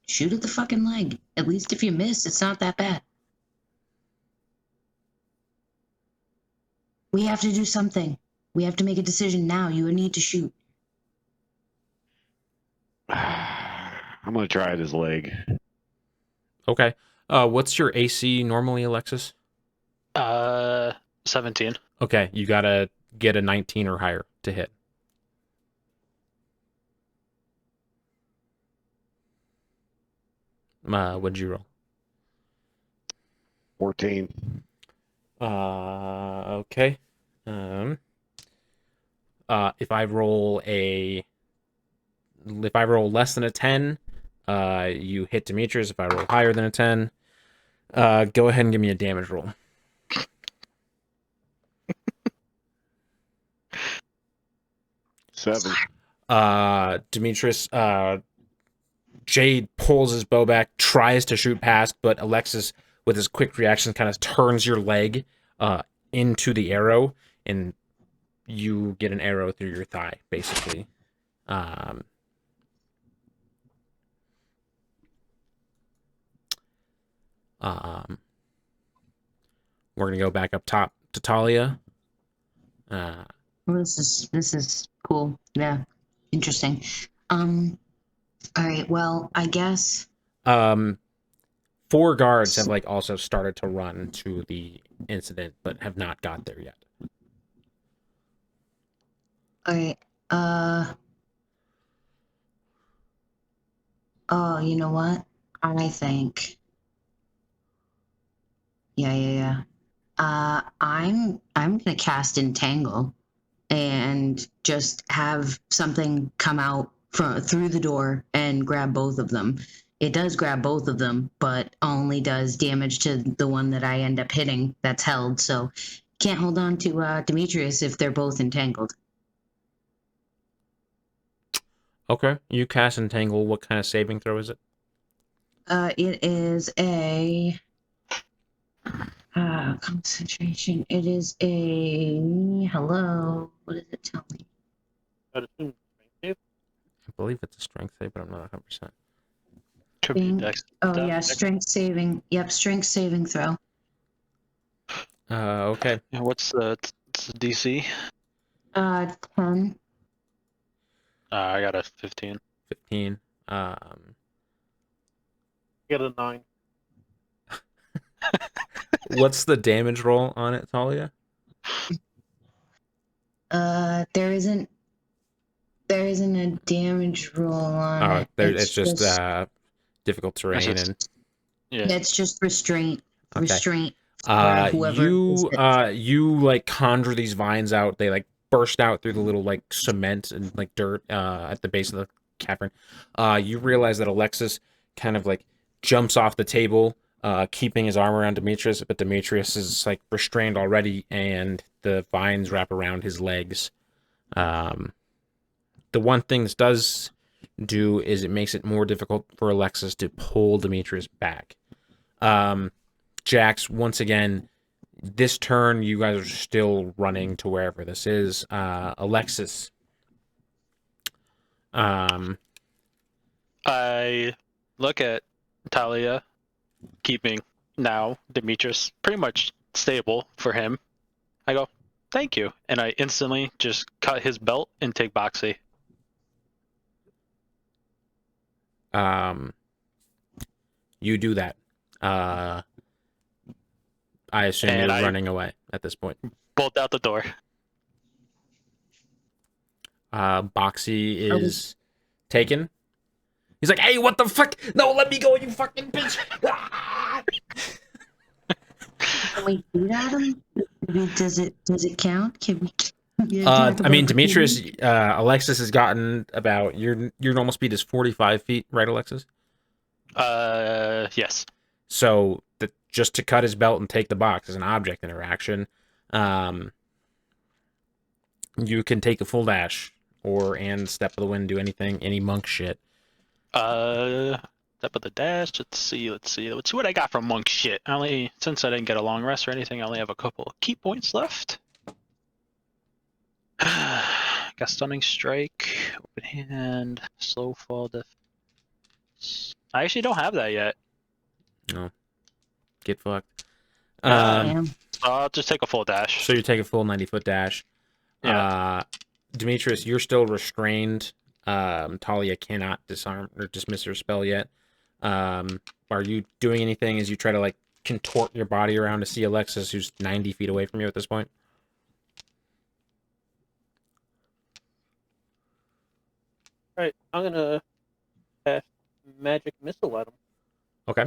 Shoot at the fucking leg. At least if you miss, it's not that bad. We have to do something. We have to make a decision now. You need to shoot. I'm gonna try at his leg. Okay. What's your AC normally, Alexis? 17. Okay, you gotta get a 19 or higher to hit. What'd you roll? 14. Okay. If I roll less than a 10, you hit Demetrius. If I roll higher than a 10, go ahead and give me a damage roll. Seven. Demetrius, Jade pulls his bow back, tries to shoot past, but Alexis, with his quick reaction, kind of turns your leg into the arrow, and you get an arrow through your thigh, basically. We're gonna go back up top to Talia. Well, this is cool. Yeah, interesting. All right. Well, I guess 4 guards have like also started to run to the incident, but have not got there yet. Okay. Oh, you know what? I think. Yeah. I'm gonna cast Entangle and just have something come out from through the door and grab both of them. It does grab both of them, but only does damage to the one that I end up hitting that's held. So can't hold on to Demetrius if they're both entangled. Okay, you cast Entangle. What kind of saving throw is it? It is a concentration. It is a hello. What does it tell me? I'd assume strength save. I believe it's a strength save, but I'm not 100%. Could be dex. Oh yeah, dex. strength saving. Yep, strength saving throw. Okay. And what's the DC? 10. I got a 15. 15. Get a 9. What's the damage roll on it, Talia? There isn't a damage roll on it. It's just difficult terrain and Yeah. It's just restraint. Okay. Restraint. For whoever you like conjure these vines out. They like burst out through the little like cement and like dirt at the base of the cavern. You realize that Alexos kind of like jumps off the table, keeping his arm around Demetrius, but Demetrius is like restrained already, and the vines wrap around his legs. The one thing this does do is it makes it more difficult for Alexos to pull Demetrius back. Jax, once again, this turn you guys are still running to wherever this is. Alexos. I look at Talia, keeping now Demetrius pretty much stable for him. I go, thank you. And I instantly just cut his belt and take Boxy. You do that. I assume And you're I- running away at this point. Bolt out the door. Boxy is taken. He's like, hey, what the fuck? No, let me go, you fucking bitch. Can we shoot at him? Does it count? Can we? I mean, Demetrius, Alexos has gotten about your normal speed is 45 feet, right, Alexos? Yes. So just to cut his belt and take the box is an object interaction. You can take a full dash and step of the wind, do anything, any monk shit. Step of the dash. Let's see what I got from monk shit. Since I didn't get a long rest or anything, I only have a couple of key points left. Got stunning strike, open hand, slow fall def. I actually don't have that yet. No. Get fucked. Damn. I'll just take a full dash. So you take a full 90-foot dash. Yeah. Demetrius, you're still restrained. Talia cannot disarm or dismiss her spell yet. Are you doing anything as you try to like contort your body around to see Alexos, who's 90 feet away from you at this point? Alright, I'm gonna cast magic missile at him. Okay.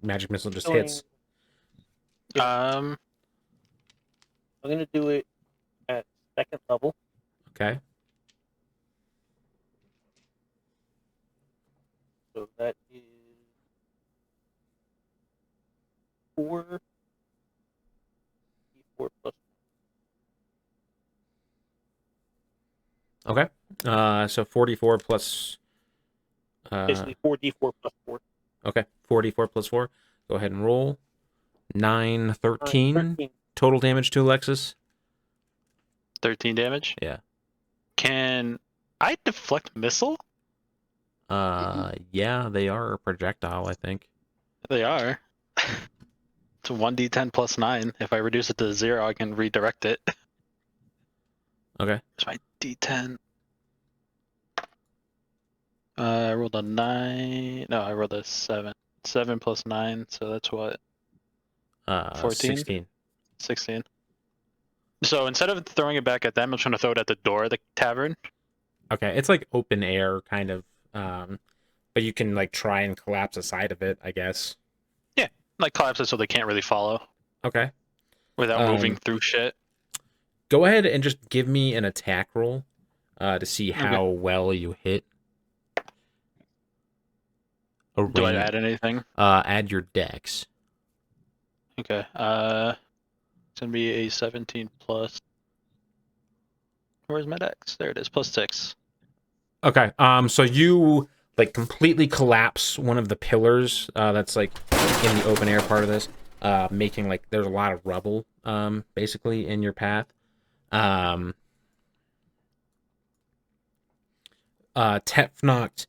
Magic missile just hits. I'm gonna do it at 2nd level. Okay. So that is 4 d4 plus. Okay. So 44 plus. Basically 4d4 plus 4. Okay. 44 plus 4. Go ahead and roll. 9, 13. 13. Total damage to Alexos. 13 damage. Yeah. Can I deflect missile? Yeah, they are a projectile, I think. They are. It's 1d10 plus 9. If I reduce it to 0, I can redirect it. Okay. It's my d10. I rolled a 9. No, I rolled a 7. 7 plus 9, so that's what? 14? 16. 16. So instead of throwing it back at them, I'm trying to throw it at the door of the tavern. Okay, it's like open air kind of, but you can like try and collapse a side of it, I guess. Yeah, like collapse it so they can't really follow Okay. without moving through shit. Go ahead and just give me an attack roll to see how well you hit. Do I add anything? Add your dex. Okay. It's gonna be a 17 plus. Where's my dex? There it is. Plus 6. Okay. So you like completely collapse one of the pillars that's like in the open air part of this, making like there's a lot of rubble basically in your path. Tefnoct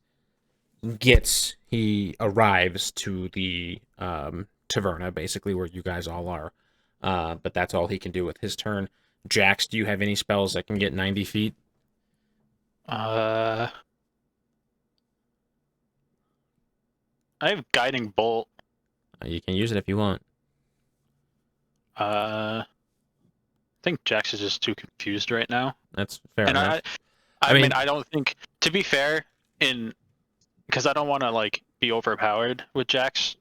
he arrives to the taverna, basically where you guys all are. But that's all he can do with his turn. Jax, do you have any spells that can get 90 feet? I have guiding bolt. You can use it if you want. I think Jax is just too confused right now. That's fair And enough. I mean, I don't think, to be fair, because I don't want to like be overpowered with Jax.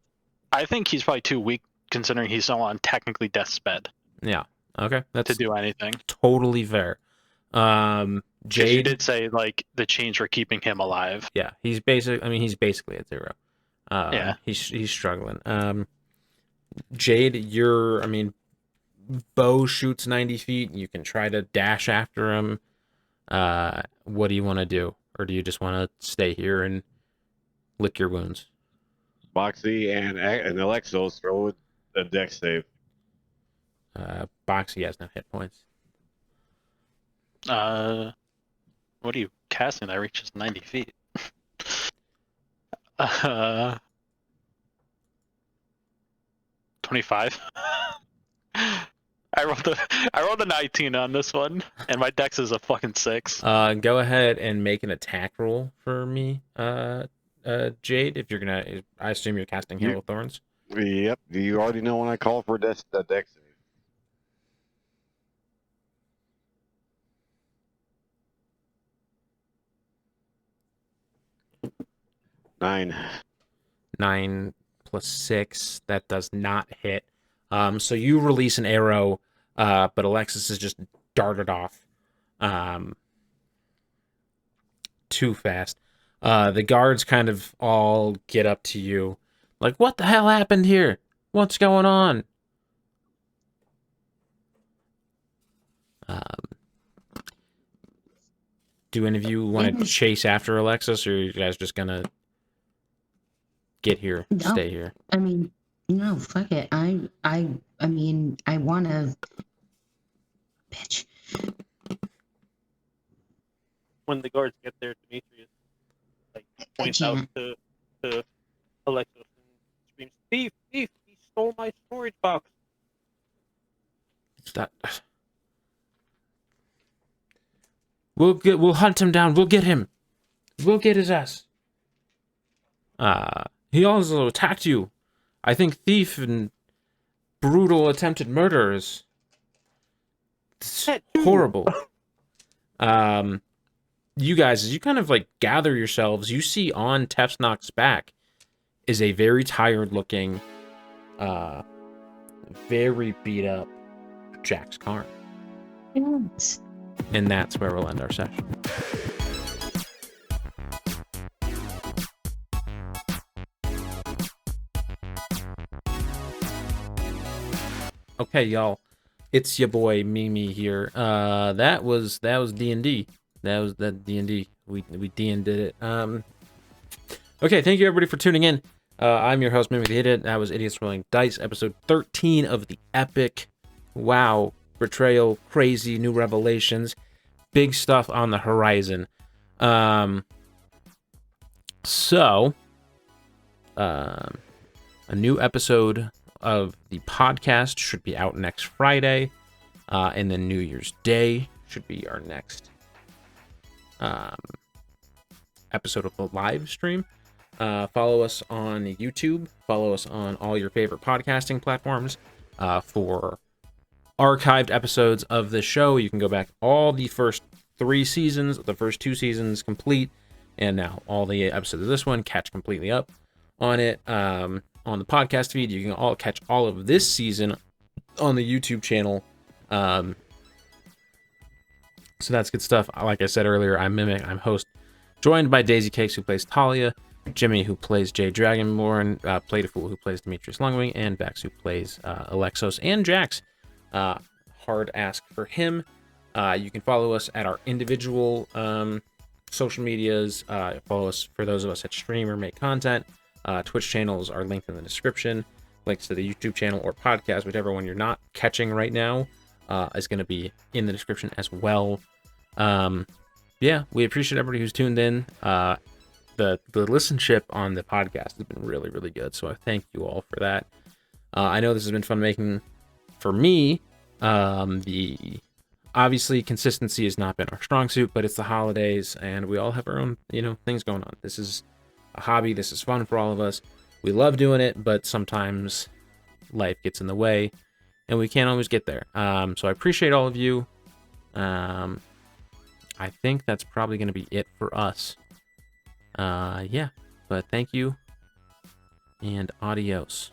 I think he's probably too weak considering he's still on technically death's bed. Yeah. Okay. That's to do anything. Totally fair. Jade, you did say like the chains were keeping him alive. Yeah, he's basically at 0. Yeah. He's struggling. Jade, bow shoots 90 feet. You can try to dash after him. What do you want to do? Or do you just want to stay here and lick your wounds? Boxy and Alexos throw a dex save. Boxy has no hit points. What are you casting that reaches 90 feet? 25. I rolled a 19 on this one, and my dex is a fucking 6. Go ahead and make an attack roll for me, Jade. If you're gonna, I assume you're casting Hail of Thorns. Yep. You already know when I call for a dex save. 9. 9 plus 6. That does not hit. So you release an arrow, but Alexis is just darted off. Too fast. The guards kind of all get up to you. Like, what the hell happened here? What's going on? Do any of you want to chase after Alexis, or are you guys just gonna get here, stay here? I mean, no, fuck it. I mean, I want to. Bitch. When the guards get there, Demetrius like points out to Alexos and screams, "Thief! Thief! He stole my storage box!" That we'll hunt him down. We'll get him. We'll get his ass. He also attacked you. I think thief and brutal attempted murder is horrible. You guys, as you kind of like gather yourselves, you see on Tefnoct's back is a very tired looking, very beat up Jax Karn. Yes. And that's where we'll end our session. Okay, y'all, it's your boy Mimi here. That was D&D. That was D&D. We D&did it. Okay, thank you everybody for tuning in. I'm your host Mimi the Idiot. That was Idiots Rolling Dice, episode 13 of the epic. Wow, Betrayal, crazy new revelations, big stuff on the horizon. So, a new episode of the podcast should be out next Friday, and then New Year's Day should be our next episode of the live stream. Follow us on YouTube. Follow us on all your favorite podcasting platforms for archived episodes of the show. You can go back all the first 3 seasons, the first 2 seasons complete, and now all the episodes of this one catch completely up on it. On the podcast feed, you can all catch all of this season on the YouTube channel. So that's good stuff. Like I said earlier, I'm Mimic. I'm host, joined by Daisy Cakes, who plays Talia, Jimmy, who plays Jay Dragonborn, Playful, who plays Demetrius Longwing, and Vex, who plays Alexos, and Jax. Hard ask for him. You can follow us at our individual social medias. Follow us for those of us that stream or make content. Twitch channels are linked in the description. Links to the YouTube channel or podcast, whichever one you're not catching right now, is going to be in the description as well. Yeah, we appreciate everybody who's tuned in. The listenership on the podcast has been really, really good, so I thank you all for that. I know this has been fun making for me. The obviously consistency has not been our strong suit, but it's the holidays, and we all have our own, things going on. This is a hobby. This is fun for all of us. We love doing it, but sometimes life gets in the way, and we can't always get there. So I appreciate all of you. I think that's probably going to be it for us. Yeah, but thank you, and adios.